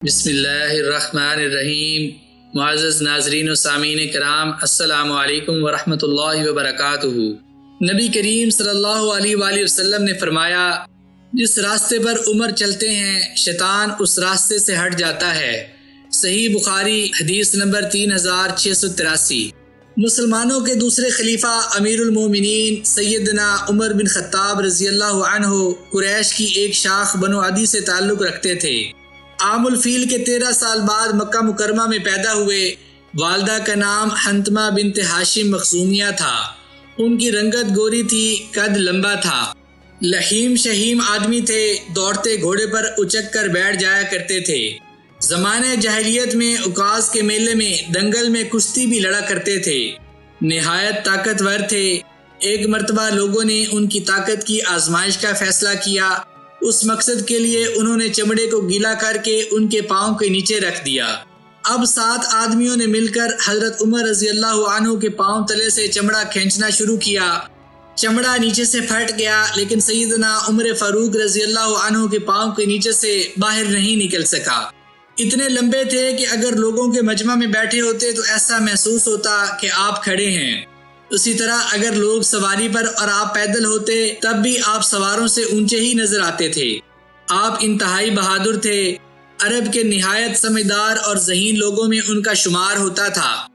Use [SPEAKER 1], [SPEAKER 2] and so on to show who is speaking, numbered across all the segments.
[SPEAKER 1] बिस्मिल्लाहिर्रहमानिर्रहीम। मुअज़्ज़ज़ नाज़रीन व सामीन कराम, अस्सलामु अलैकुम व रहमतुल्लाहि व बरकातुहू। नबी करीम सल्लल्लाहु अलैहि वसल्लम ने फरमाया, जिस रास्ते पर उमर चलते हैं शैतान उस रास्ते से हट जाता है। सही बुखारी हदीस नंबर 3683। मुसलमानों के दूसरे खलीफा अमीरुल मोमिनीन सैयदना उमर बिन खत्ताब रज़ियल्लाहु अन्हु कुरैश की एक शाख बनु अदी से ताल्लुक़ रखते थे। आमुल फील के 13 साल बाद मक्का मुकरमा में पैदा हुए। वालदा का नाम हंतमा बिनत हाशिम मखजूमिया था। उनकी रंगत गोरी थी, कद लंबा था। लहीम शहीम आदमी थे, दौड़ते घोड़े पर उचक कर बैठ जाया करते थे। ज़माने जahiliyyat में उकास के मेले में दंगल में कुश्ती भी लड़ा करते थे। निहायत ताकतवर थे। एक मर्तबा लोगों ने उनकी ताकत की आजमाइश का फैसला किया। उस मकसद के लिए उन्होंने चमड़े को गीला करके उनके पाँव के नीचे रख दिया। अब 7 आदमियों ने मिलकर हजरत उमर रज़ियल्लाहु अन्हु के पाँव तले से चमड़ा खींचना शुरू किया। चमड़ा नीचे से फट गया, लेकिन सैयदना उमर फारूक रज़ियल्लाहु अन्हु के पाँव के नीचे से बाहर नहीं निकल सका। इतने लंबे थे कि अगर लोगों के मजमा में बैठे होते तो ऐसा महसूस होता कि आप खड़े हैं। उसी तरह अगर लोग सवारी पर और आप पैदल होते तब भी आप सवारों से ऊंचे ही नजर आते थे। आप इंतहाई बहादुर थे। अरब के निहायत समझदार और ज़हीन लोगों में उनका शुमार होता था।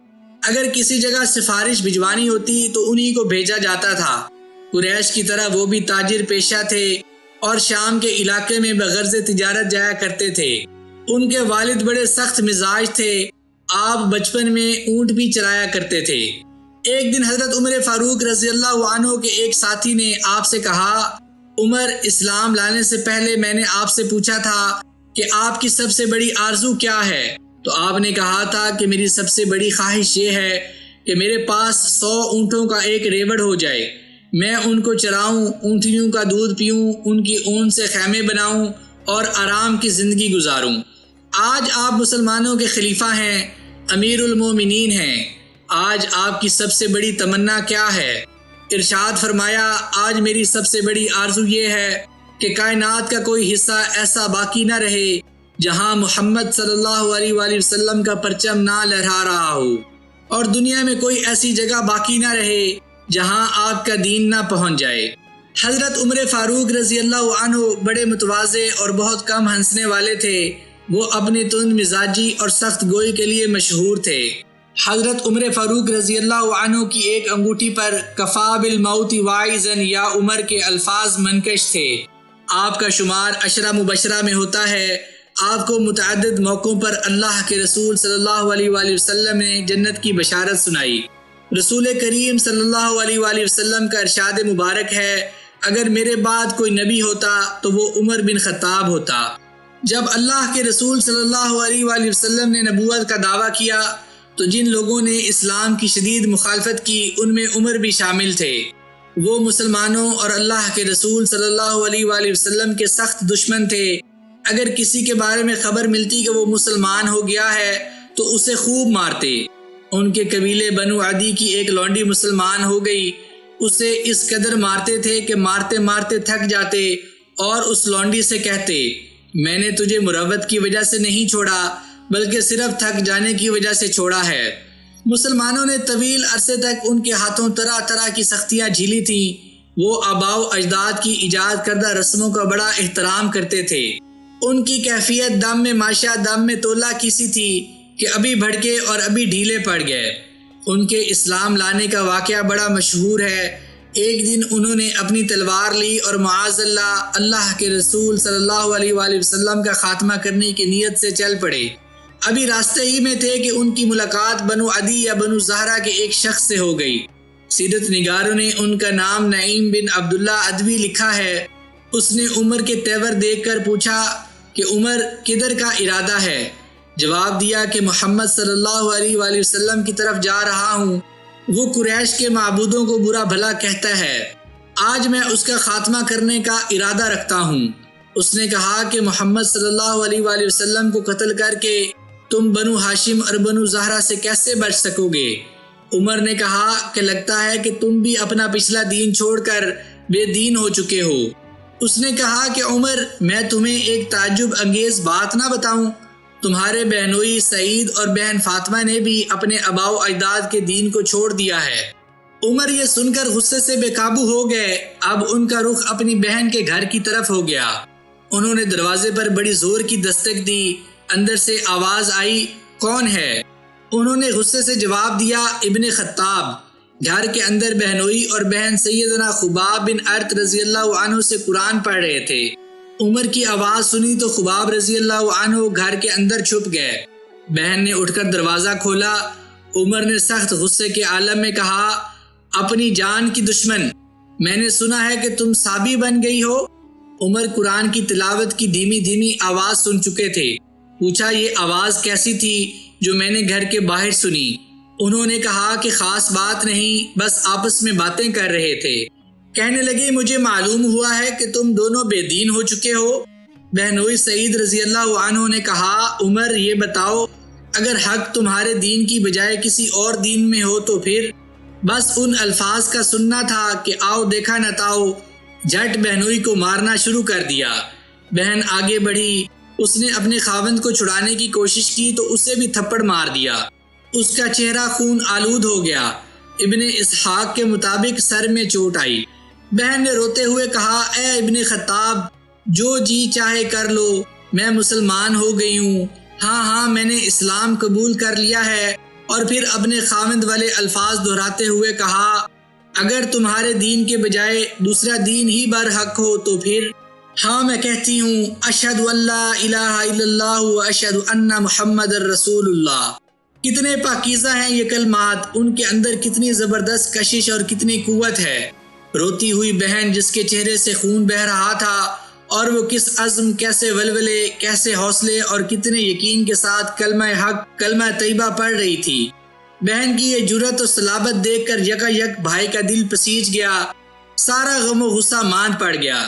[SPEAKER 1] अगर किसी जगह सिफारिश भिजवानी होती तो उन्हीं को भेजा जाता था। कुरैश की तरह वो भी ताजिर पेशा थे और शाम के इलाके में बगर्ज़ तिजारत जाया करते थे। उनके वालिद बड़े सख्त मिजाज थे। आप बचपन में ऊँट भी चलाया करते थे। एक दिन हजरत उमर फारूक रज़ियल्लाहु अन्हु के एक साथी ने आपसे कहा, उमर, इस्लाम लाने से पहले मैंने आपसे पूछा था कि आपकी सबसे बड़ी आरजू क्या है, तो आपने कहा था कि मेरी सबसे बड़ी ख्वाहिश ये है कि मेरे पास 100 ऊँटों का एक रेवड़ हो जाए। मैं उनको चराऊं, ऊँटनियों का दूध पीऊं, उनकी ऊन से खैमे बनाऊं और आराम की ज़िंदगी गुजारूं। आज आप मुसलमानों के खलीफा हैं, अमीरुल मोमिनीन हैं। आज आपकी सबसे बड़ी तमन्ना क्या है? इरशाद फरमाया, आज मेरी सबसे बड़ी आरजू ये है कि कायनात का कोई हिस्सा ऐसा बाकी ना रहे जहां मोहम्मद सल्लल्लाहु अलैहि वसल्लम का परचम ना लहरा रहा हो, और दुनिया में कोई ऐसी जगह बाकी ना रहे जहां आपका दीन ना पहुंच जाए। हजरत उमर फारूक रज़ियल्लाहु अन्हु बड़े मुतवाज़े और बहुत कम हंसने वाले थे। वो अपनी तुंद मिजाजी और सख्त गोई के लिए मशहूर थे। हजरत उमर फारूक रज़ियल्लाहु अन्हु की एक अंगूठी पर कफ़ा बिल मौति वाइज़न या उमर के अल्फाज मनकश थे। आपका शुमार अशरा मुबशरा में होता है। आपको मुतअद्दिद मौक़ों पर अल्लाह के रसूल सल्लल्लाहु अलैहि वसल्लम ने जन्नत की बशारत सुनाई। रसूल करीम सल्लल्लाहु अलैहि वसल्लम का इरशाद मुबारक है, अगर मेरे बाद कोई नबी होता तो वो उमर बिन खत्ताब होता। जब अल्लाह के रसूल सल्लल्लाहु अलैहि वसल्लम ने नबूवत का दावा किया तो जिन लोगों ने इस्लाम की शदीद मुखालफत की उनमें उमर भी शामिल थे। वो मुसलमानों और अल्लाह के रसूल सल्लल्लाहु अलैहि वसल्लम के सख्त दुश्मन थे। अगर किसी के बारे में खबर मिलती कि वो मुसलमान हो गया है तो उसे खूब मारते। उनके कबीले बनु अदी की एक लौंडी मुसलमान हो गई। उसे इस कदर मारते थे कि मारते मारते थक जाते और उस लौंडी से कहते, मैंने तुझे मुरव्वत की वजह से नहीं छोड़ा बल्कि सिर्फ थक जाने की वजह से छोड़ा है। मुसलमानों ने तवील अरसे तक उनके हाथों तरह तरह की सख्तियाँ झीली थी। वो आबाओ अजदाद की इजाद करदा रस्मों का बड़ा एहतराम करते थे। उनकी कैफियत दम में माशा दम में तोला किसी थी कि अभी भड़के और अभी ढीले पड़ गए। उनके इस्लाम लाने का वाक़या बड़ा मशहूर है। एक दिन उन्होंने अपनी तलवार ली और माअज़ल्लाह अल्लाह के रसूल सल्लल्लाहु अलैहि वसल्लम का खात्मा करने की नीयत से चल पड़े। अभी रास्ते ही में थे कि उनकी मुलाकात बनु अदी या बनु ज़हरा के एक शख्स से हो गई। सीरत निगारों ने उनका नाम नईम बिन अब्दुल्ला अदवी लिखा है। उसने उमर के तेवर देखकर पूछा कि उमर, किधर का इरादा है? जवाब दिया कि मोहम्मद सल्लल्लाहु अलैहि वसल्लम की तरफ जा रहा हूँ। वो कुरैश के माबूदों को बुरा भला कहता है। आज मैं उसका खात्मा करने का इरादा रखता हूँ। उसने कहा कि मोहम्मद सल्लल्लाहु अलैहि वसल्लम को कत्ल करके तुम बनु हाशिम और बनु ज़हरा से कैसे बच सकोगे? उमर ने कहा कि लगता है कि तुम भी अपना पिछला दीन छोड़कर बेदीन हो चुके हो। उसने कहा कि उमर, मैं तुम्हें एक ताज्जुब अंगेज बात ना बताऊं? तुम्हारे बहनोई सईद और बहन फातिमा ने भी अपने अबाओ अजदाद के दीन को छोड़ दिया है। उमर ये सुनकर गुस्से से बेकाबू हो गए। अब उनका रुख अपनी बहन के घर की तरफ हो गया। उन्होंने दरवाजे पर बड़ी जोर की दस्तक दी। अंदर से आवाज आई, कौन है? उन्होंने गुस्से से जवाब दिया, इब्ने खत्ताब। घर के अंदर बहनोई और बहन सैयदना खुबाब बिन अर्त रजी अल्लाह अन्हु से कुरान पढ़ रहे थे। उमर की आवाज सुनी तो खुबाब रजी अल्लाह अन्हु घर के अंदर छुप गए। बहन ने उठकर दरवाजा खोला। उमर ने सख्त गुस्से के आलम में कहा, अपनी जान की दुश्मन, मैंने सुना है कि तुम साबी बन गई हो। उमर कुरान की तिलावत की धीमी धीमी आवाज सुन चुके थे। पूछा, ये आवाज कैसी थी जो मैंने घर के बाहर सुनी? उन्होंने कहा कि खास बात नहीं, बस आपस में बातें कर रहे थे। कहने लगे, मुझे मालूम हुआ है कि तुम दोनों बेदीन हो चुके हो। बहनोई सईद रजी अल्लाह अन्हु ने कहा, उमर ये बताओ, अगर हक तुम्हारे दीन की बजाय किसी और दीन में हो तो फिर? बस उन अल्फाज का सुनना था कि आओ देखा न ताओ। झट बहनोई को मारना शुरू कर दिया। बहन आगे बढ़ी। उसने अपने खावंद को छुड़ाने की कोशिश की तो उसे भी थप्पड़ मार दिया। उसका चेहरा खून आलूद हो गया। इब्ने इसहाक के मुताबिक सर में चोट आई। बहन ने रोते हुए कहा, ए इब्ने खत्ताब, जो जी चाहे कर लो, मैं मुसलमान हो गई हूँ। हाँ, मैंने इस्लाम कबूल कर लिया है। और फिर अपने खावंद वाले अल्फाज दोहराते हुए कहा, अगर तुम्हारे दीन के बजाय दूसरा दीन ही बरहक हो तो फिर? हाँ, मैं कहती हूँ, अशहदु अल्ला इलाहा इल्लल्लाह व अशहदु अन्ना मुहम्मदर रसूलुल्लाह। कितने पाकीज़ा हैं ये कलमात, उनके अंदर कितनी ज़बरदस्त कशिश और कितनी कुव्वत है। रोती हुई बहन जिसके चेहरे से खून बह रहा था और वो किस अज़्म, कैसे वलवले, कैसे हौसले और कितने यकीन के साथ कलमा हक, कलमा तैयबा पढ़ रही थी। बहन की ये जुर्रत और सलाबत देखकर यकायक भाई का दिल पसीज गया। सारा गम और गुस्सा मान पड़ गया।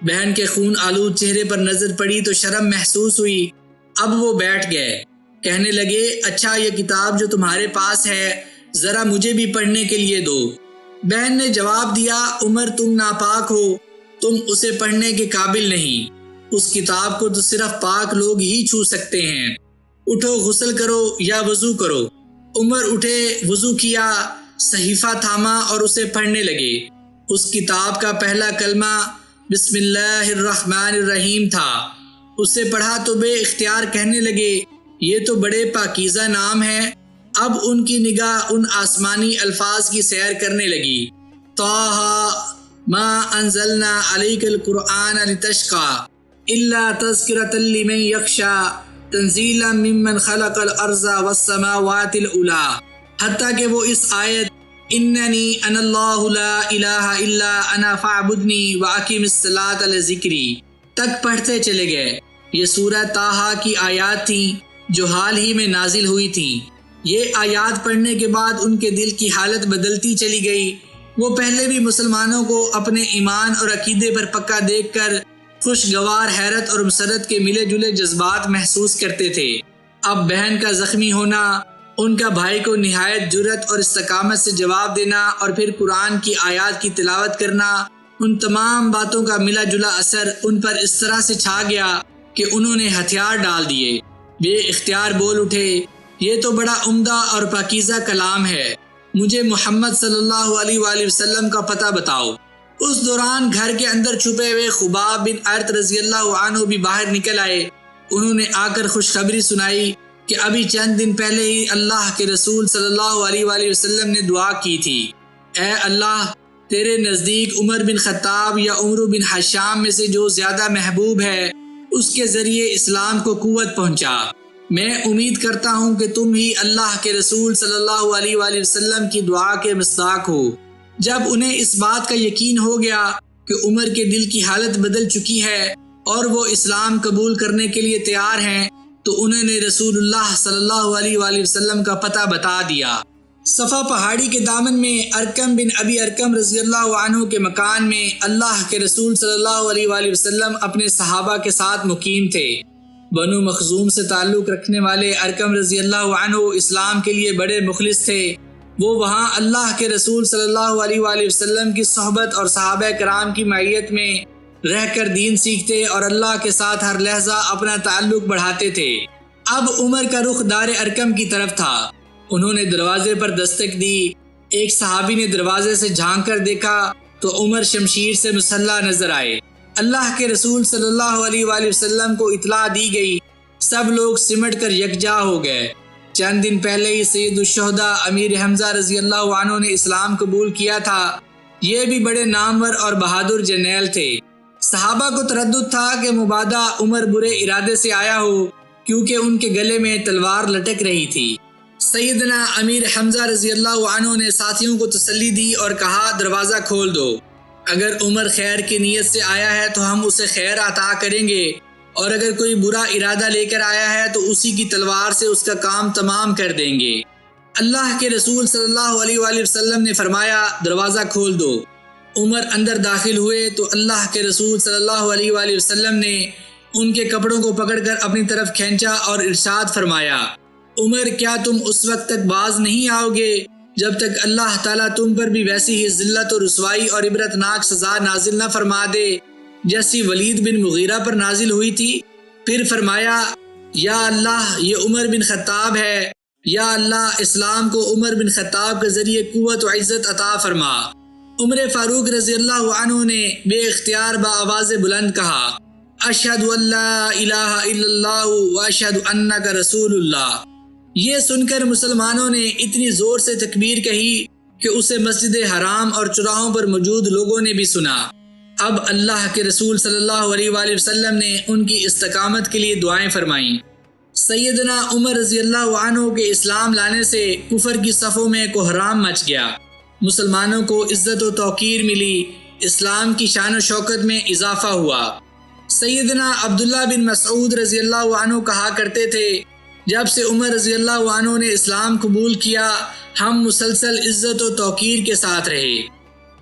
[SPEAKER 1] बहन के खून आलूद चेहरे पर नजर पड़ी तो शर्म महसूस हुई। अब वो बैठ गए। कहने लगे, अच्छा, ये किताब जो तुम्हारे पास है जरा मुझे भी पढ़ने के लिए दो। बहन ने जवाब दिया, उमर तुम नापाक हो, तुम उसे पढ़ने के काबिल नहीं। उस किताब को तो सिर्फ पाक लोग ही छू सकते हैं। उठो, गुस्ल करो या वजू करो। उमर उठे, वजू किया, सहीफा थामा और उसे पढ़ने लगे। उस किताब का पहला कलमा बिस्मिल्लाहिर्रहमानिर्रहीम था। उसे पढ़ा तो बे इख्तियार कहने लगे, ये तो बड़े पाकीज़ा नाम है। अब उनकी निगाह उन आसमानी अल्फाज की सैर करने लगी। ताहा मा अंज़लना अलैकल कुरआन लितश्का इल्ला तज़किरतल लिमन यख्शा तंज़ीलन मिम्मन खलक़ल अर्ज़ा वस्समावातिल उला, हत्ता कि वो इस आयत इन्ननी अनल्लाहु ला इलाहा इल्ला अना फ़अबुदनी व अक़िमिस्सलात लिज़िक्री तक पढ़ते चले गए। ये सूरह ताहा की आयात थी जो हाल ही में नाजिल हुई थी। ये आयात पढ़ने के बाद उनके दिल की हालत बदलती चली गई। वो पहले भी मुसलमानों को अपने ईमान और अकीदे पर पक्का देखकर खुशगवार, हैरत और मसरत के मिले जुले जज्बात महसूस करते थे। अब बहन का जख्मी होना, उनका भाई को निहायत जुर्रत और इस्तकामत से जवाब देना और फिर कुरान की आयात की तिलावत करना, उन तमाम बातों का मिला जुला असर उन पर इस तरह से छा गया कि उन्होंने हथियार डाल दिए। वे इख्तियार बोल उठे, ये तो बड़ा उम्दा और पाकीज़ा कलाम है, मुझे मोहम्मद सल्लल्लाहु अलैहि वसल्लम का पता बताओ। उस दौरान घर के अंदर छुपे हुए खुबाब बिन अर्त रजी अल्लाह अन्हु भी बाहर निकल आए। उन्होंने आकर खुशखबरी सुनाई कि अभी चंद दिन पहले ही अल्लाह के रसूल सल्लल्लाहु अलैहि वसल्लम ने दुआ की थी, ऐ अल्लाह, तेरे नज़दीक उमर बिन खत्ताब या उमर बिन हशाम में से जो ज़्यादा महबूब है उसके ज़रिए इस्लाम को कुव्वत पहुँचा। मैं उम्मीद करता हूँ कि तुम ही अल्लाह के रसूल सल्लल्लाहु अलैहि वसल्लम की दुआ के मिस्दाक हो। जब उन्हें इस बात का यकीन हो गया कि उमर के दिल की हालत बदल चुकी है और वो इस्लाम कबूल करने के लिए तैयार हैं, तो उन्होंने रसूलुल्लाह सल्लल्लाहु अलैहि वसल्लम का पता बता दिया। सफ़ा पहाड़ी के दामन में अरकम बिन अबी अरकम रज़ी अल्लाह अन्हु के मकान में अल्लाह के रसूल सल्लल्लाहु अलैहि वसल्लम अपने सहाबा के साथ मुकीम थे। बनु मखजूम से ताल्लुक़ रखने वाले अरकम रज़ी अल्लाह अन्हु इस्लाम के लिए बड़े मुखलिस थे। वो वहाँ अल्लाह के रसूल सल्लल्लाहु अलैहि वसल्लम की सोहबत और सहाबा कराम की मैयत में रहकर दीन सीखते और अल्लाह के साथ हर लहजा अपना ताल्लुक़ बढ़ाते थे। अब उमर का रुख दार अरकम की तरफ था। उन्होंने दरवाजे पर दस्तक दी। एक सहाबी ने दरवाजे से झांक कर देखा तो उमर शमशीर से मुसल्ला नजर आए। अल्लाह के रसूल सल्लल्लाहु अलैहि वसल्लम को इतला दी गई। सब लोग सिमट कर यकजा हो गए। चंद दिन पहले ही सैयदुश्शुहदा अमीर हमजा रजी अल्लाह अन्हु ने इस्लाम कबूल किया था। ये भी बड़े नामवर और बहादुर जर्नैल थे। सहाबा को तरद्दुद था कि मुबादा उमर बुरे इरादे से आया हो, क्योंकि उनके गले में तलवार लटक रही थी। सैयदना अमीर हमजा रजी अल्लाह अन्हु ने साथियों को तसल्ली दी और कहा, दरवाज़ा खोल दो। अगर उमर खैर की नीयत से आया है तो हम उसे खैर अता करेंगे, और अगर कोई बुरा इरादा लेकर आया है तो उसी की तलवार से उसका काम तमाम कर देंगे। अल्लाह के रसूल सल्लल्लाहु अलैहि वसल्लम ने फरमाया, दरवाज़ा खोल दो। उमर अंदर दाखिल हुए तो अल्लाह के रसूल सल्लल्लाहु अलैहि वसल्लम ने उनके कपड़ों को पकड़कर अपनी तरफ खींचा और इरशाद फरमाया, उमर, क्या तुम उस वक्त तक बाज नहीं आओगे जब तक अल्लाह ताला तुम पर भी वैसी ही जिल्लत और रुसवाई और इबरतनाक सजा नाजिल न फरमा दे जैसी वलीद बिन मुगीरा पर नाजिल हुई थी। फिर फरमाया, या अल्लाह, ये उमर बिन खत्ताब है। या अल्लाह, इस्लाम को उमर बिन खत्ताब के जरिए कुव्वत व इज्जत अता फरमा। उमर फारूक रजी अल्लाह अन्हु ने बेइख्तियार बाआवाज़ बुलंद कहा, अशहदु अल्ला इलाहा इल्लल्लाह व अशहदु अन्नका रसूलुल्लाह। ये सुनकर मुसलमानों ने इतनी जोर से तकबीर कही कि उसे मस्जिद हराम और चौराहों पर मौजूद लोगों ने भी सुना। अब अल्लाह के रसूल सल्लल्लाहु अलैहि वसल्लम ने उनकी इस्तकामत के लिए दुआएं फरमाईं। सैयदना उमर रजी अल्लाह अन्हु के इस्लाम लाने से कुफर की सफ़ों में कोहराम मच गया। मुसलमानों को इज्जत व तौकीर मिली। इस्लाम की शान व शौकत में इजाफा हुआ। सैयदना अब्दुल्ला बिन मसऊद रजी अल्लाह अन्हु कहा करते थे, जब से उमर रजी अल्लाह अन्हु ने इस्लाम कबूल किया, हम मुसलसल इज्जत व तौकीर के साथ रहे।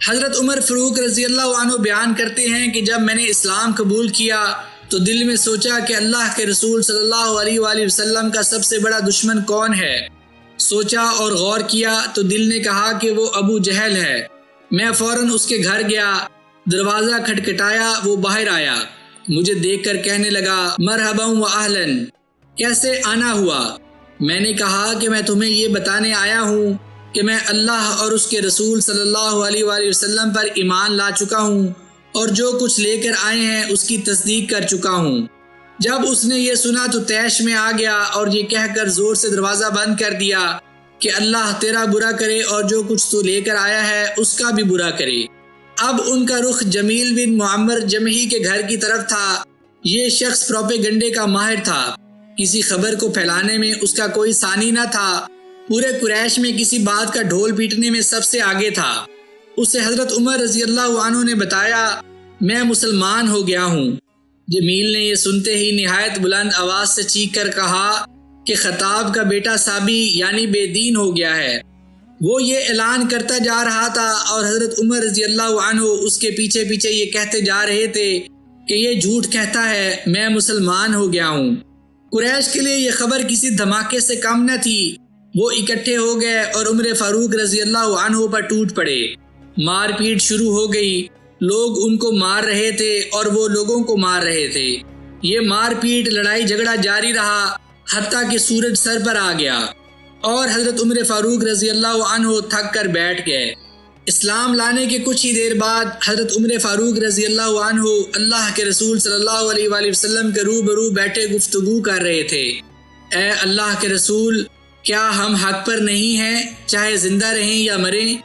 [SPEAKER 1] हज़रत उमर फ़ारूक रजी अल्लाह अन्हु बयान करते हैं कि जब मैंने इस्लाम कबूल किया तो दिल में सोचा कि अल्लाह के रसूल सल्लल्लाहु अलैहि वसल्लम का सबसे बड़ा दुश्मन कौन है। सोचा और गौर किया तो दिल ने कहा कि वो अबू जहल है। मैं फ़ौरन उसके घर गया, दरवाज़ा खटखटाया, वो बाहर आया। मुझे देखकर कहने लगा, मरहबन व अहलन, कैसे आना हुआ। मैंने कहा कि मैं तुम्हें ये बताने आया हूँ कि मैं अल्लाह और उसके रसूल सल्लल्लाहु अलैहि वसल्लम पर ईमान ला चुका हूँ और जो कुछ लेकर आए हैं उसकी तस्दीक कर चुका हूँ। जब उसने ये सुना तो तैश में आ गया और ये कहकर जोर से दरवाज़ा बंद कर दिया कि अल्लाह तेरा बुरा करे और जो कुछ तू लेकर आया है उसका भी बुरा करे। अब उनका रुख जमील बिन मुअम्मर जमही के घर की तरफ था। ये शख्स प्रोपेगंडे का माहिर था। किसी खबर को फैलाने में उसका कोई सानी न था। पूरे कुरैश में किसी बात का ढोल पीटने में सबसे आगे था। उसे हजरत उमर रजी अल्लाह अन्हु ने बताया, मैं मुसलमान हो गया हूँ। जमील ने यह सुनते ही निहायत बुलंद आवाज से चीख कर कहा कि खताब का बेटा साबी यानी बेदीन हो गया है। वो ये ऐलान करता जा रहा था और हजरत उमर रजी अल्लाह अन्हु उसके पीछे पीछे ये कहते जा रहे थे कि ये झूठ कहता है, मैं मुसलमान हो गया हूँ। कुरैश के लिए यह खबर किसी धमाके से कम न थी। वो इकट्ठे हो गए और उमर फारूक रजी अल्लाह अन्हु पर टूट पड़े। मारपीट शुरू हो गई। लोग उनको मार रहे थे और वो लोगों को मार रहे थे। ये मारपीट लड़ाई झगड़ा जारी रहा हत्ता कि सूरज सर पर आ गया और हजरत उमर फारूक रजी अल्लाह अन्हु थक कर बैठ गए। इस्लाम लाने के कुछ ही देर बाद हजरत उमर फारूक रजी अल्लाह अन्हु अल्लाह के रसूल सल्लल्लाहु अलैहि वसल्लम के रूबरू बैठे गुफ्तगू कर रहे थे। ए अल्लाह के रसूल, क्या हम हक पर नहीं हैं, चाहे जिंदा रहें या मरें?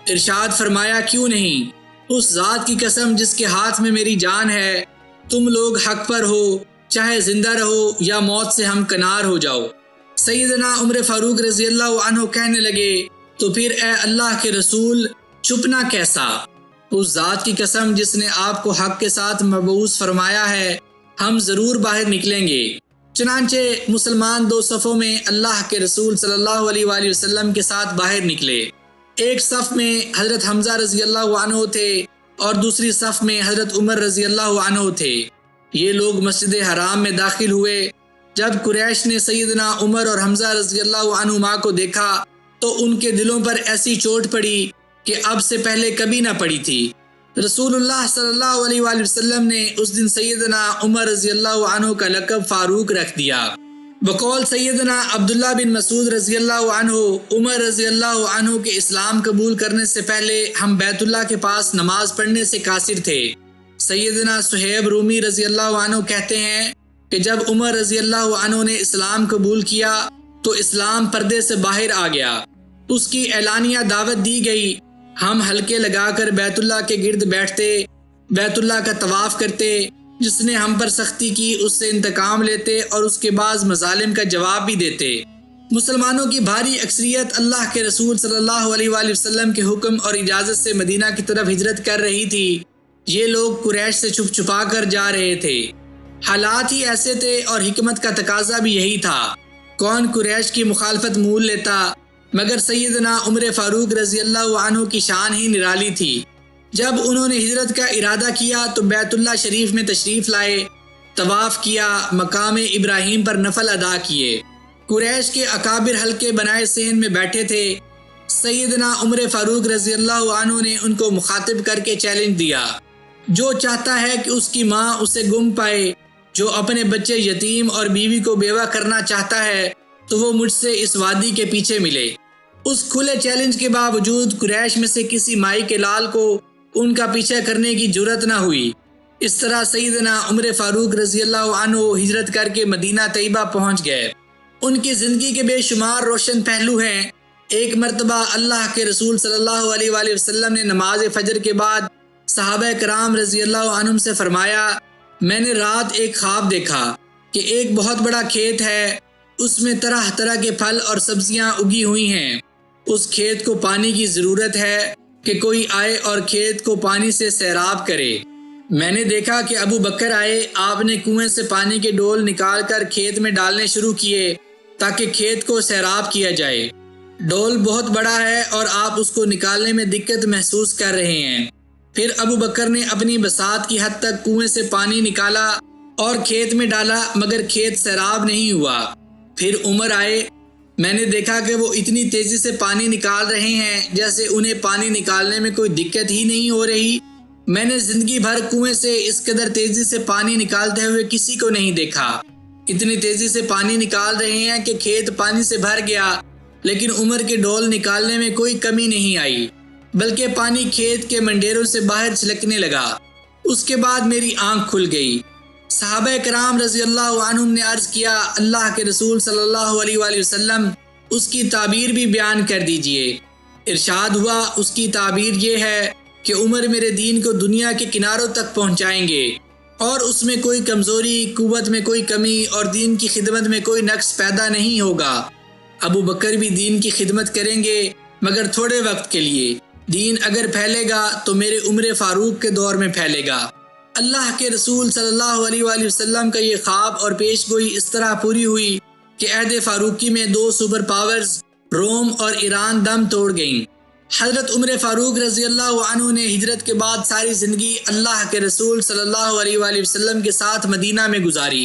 [SPEAKER 1] इरशाद फरमाया, क्यों नहीं, उस ज़ात की कसम जिसके हाथ में मेरी जान है, तुम लोग हक पर हो, चाहे जिंदा रहो या मौत से हम कनार हो जाओ। सैयदना उमर फारूक रजी अल्लाह अन्हु कहने लगे, तो फिर ए अल्लाह के रसूल, चुपना कैसा? उस ज़ात की कसम जिसने आपको हक के साथ मबऊस फरमाया है, हम ज़रूर बाहर निकलेंगे। चुनांचे मुसलमान दो सफ़ों में अल्लाह के रसूल सल्लल्लाहु अलैहि वसल्लम के साथ बाहर निकले। एक सफ़ में हज़रत हमज़ा रज़ी अल्लाह अन्हु थे और दूसरी सफ़ में हज़रत उमर रज़ी अल्लाह अन्हु थे। ये लोग मस्जिद हराम में दाखिल हुए। जब कुरैश ने सैयदना उमर और हमज़ा रज़ी अल्लाह अन्हुमा को देखा तो उनके दिलों पर ऐसी चोट पड़ी कि अब से पहले कभी ना पड़ी थी। रसूलुल्लाह सल्लल्लाहु अलैहि वसल्लम ने उस दिन सैयदना उमर रज़ी अल्लाह अन्हु का लक़ब फारूक रख दिया। बकौल सैयदना अब्दुल्ला बिन मसूद रज़ी अल्लाहु अन्हु, उमर रज़ी अल्लाहु अन्हु के इस्लाम कबूल करने से पहले हम बैतुल्लाह के पास नमाज पढ़ने से कासिर थे। सैयदना सुहैब रूमी रज़ी अल्लाहु अन्हु कहते हैं कि जब उमर रज़ी अल्लाहु अन्हु ने इस्लाम कबूल किया तो इस्लाम पर्दे से बाहर आ गया। उसकी एलानिया दावत दी गई। हम हल्के लगाकर बैतुल्लाह के गिर्द बैठते, बैतुल्लाह का तवाफ़ करते, जिसने हम पर सख्ती की उससे इंतकाम लेते और उसके बाद मजालिम का जवाब भी देते। मुसलमानों की भारी अक्सरियत अल्लाह के रसूल सल्लल्लाहु अलैहि वसल्लम के हुक्म और इजाज़त से मदीना की तरफ हिजरत कर रही थी। ये लोग कुरैश से छुप छुपा कर जा रहे थे। हालात ही ऐसे थे और हिकमत का तकाजा भी यही था। कौन कुरैश की मुखालफत मूल लेता, मगर सैयदना उमर फारूक रज़ी अल्लाहु अन्हु की शान ही निराली थी। जब उन्होंने हिजरत का इरादा किया तो बैतुल्लाह शरीफ में तशरीफ़ लाए, तवाफ़ किया, मकाम इब्राहीम पर नफल अदा किए। कुरैश के अकाबिर हल्के बनाए सहन में बैठे थे। सैयदना उमर फारूक रज़ी अल्लाहु अन्हु ने उनको मुखातिब करके चैलेंज दिया, जो चाहता है कि उसकी माँ उसे गुम पाए, जो अपने बच्चे यतीम और बीवी को बेवा करना चाहता है, तो वो मुझसे इस वादी के पीछे मिले। उस खुले चैलेंज के बावजूद कुरैश में से किसी माई के लाल को उनका पीछा करने की जुर्रत न हुई। इस तरह सैयदना उमर फारूक रज़ी अल्लाहु अन्हु हिजरत करके मदीना तैयबा पहुंच गए। उनकी ज़िंदगी के बेशुमार रोशन पहलू हैं। एक मरतबा अल्लाह के रसूल सल्लल्लाहु अलैहि वसल्लम ने नमाज फजर के बाद सहाबा कराम रज़ी अल्लाहु अन्हुम से फरमाया, मैंने रात एक ख्वाब देखा कि एक बहुत बड़ा खेत है, उसमें तरह तरह के फल और सब्जियां उगी हुई हैं। उस खेत को पानी की ज़रूरत है कि कोई आए और खेत को पानी से सैराब करे। मैंने देखा कि अबू बकर आए, आपने कुएं से पानी के डोल निकालकर खेत में डालने शुरू किए ताकि खेत को सैराब किया जाए। डोल बहुत बड़ा है और आप उसको निकालने में दिक्कत महसूस कर रहे हैं। फिर अबू बकर ने अपनी बसात की हद तक कुएं से पानी निकाला और खेत में डाला, मगर खेत सैराब नहीं हुआ। फिर उमर आए, मैंने देखा कि वो इतनी तेजी से पानी निकाल रहे हैं जैसे उन्हें पानी निकालने में कोई दिक्कत ही नहीं हो रही। मैंने जिंदगी भर कुएं से इस कदर तेजी से पानी निकालते हुए किसी को नहीं देखा। इतनी तेजी से पानी निकाल रहे हैं कि खेत पानी से भर गया, लेकिन उमर के डोल निकालने में कोई कमी नहीं आई, बल्कि पानी खेत के मंडेरों से बाहर छिलकने लगा। उसके बाद मेरी आंख खुल गई। सहाबा कराम रज़ी अल्लाहु अन्हुम ने अर्ज किया, अल्लाह के रसूल सल्लल्लाहु अलैहि वसल्लम, उसकी ताबीर भी बयान कर दीजिए। इरशाद हुआ, उसकी ताबीर ये है कि उमर मेरे दीन को दुनिया के किनारों तक पहुंचाएंगे और उसमें कोई कमज़ोरी, कुव्वत में कोई कमी और दीन की खिदमत में कोई नक्स पैदा नहीं होगा। अबू बकर भी दीन की खिदमत करेंगे, मगर थोड़े वक्त के लिए। दीन अगर फैलेगा तो मेरे उम्र फारूक के दौर में फैलेगा। अल्लाह के रसूल सल्लल्लाहु अलैहि वसल्लम का ये ख्वाब और पेशगोई इस तरह पूरी हुई कि अहद फारूकी में दो सुपर पावर्स रोम और ईरान दम तोड़ गईं। हज़रत उमर फारूक रज़ी अल्लाहु अन्हु ने हिजरत के बाद सारी ज़िंदगी अल्लाह के रसूल सल्लल्लाहु अलैहि वसल्लम के साथ मदीना में गुजारी।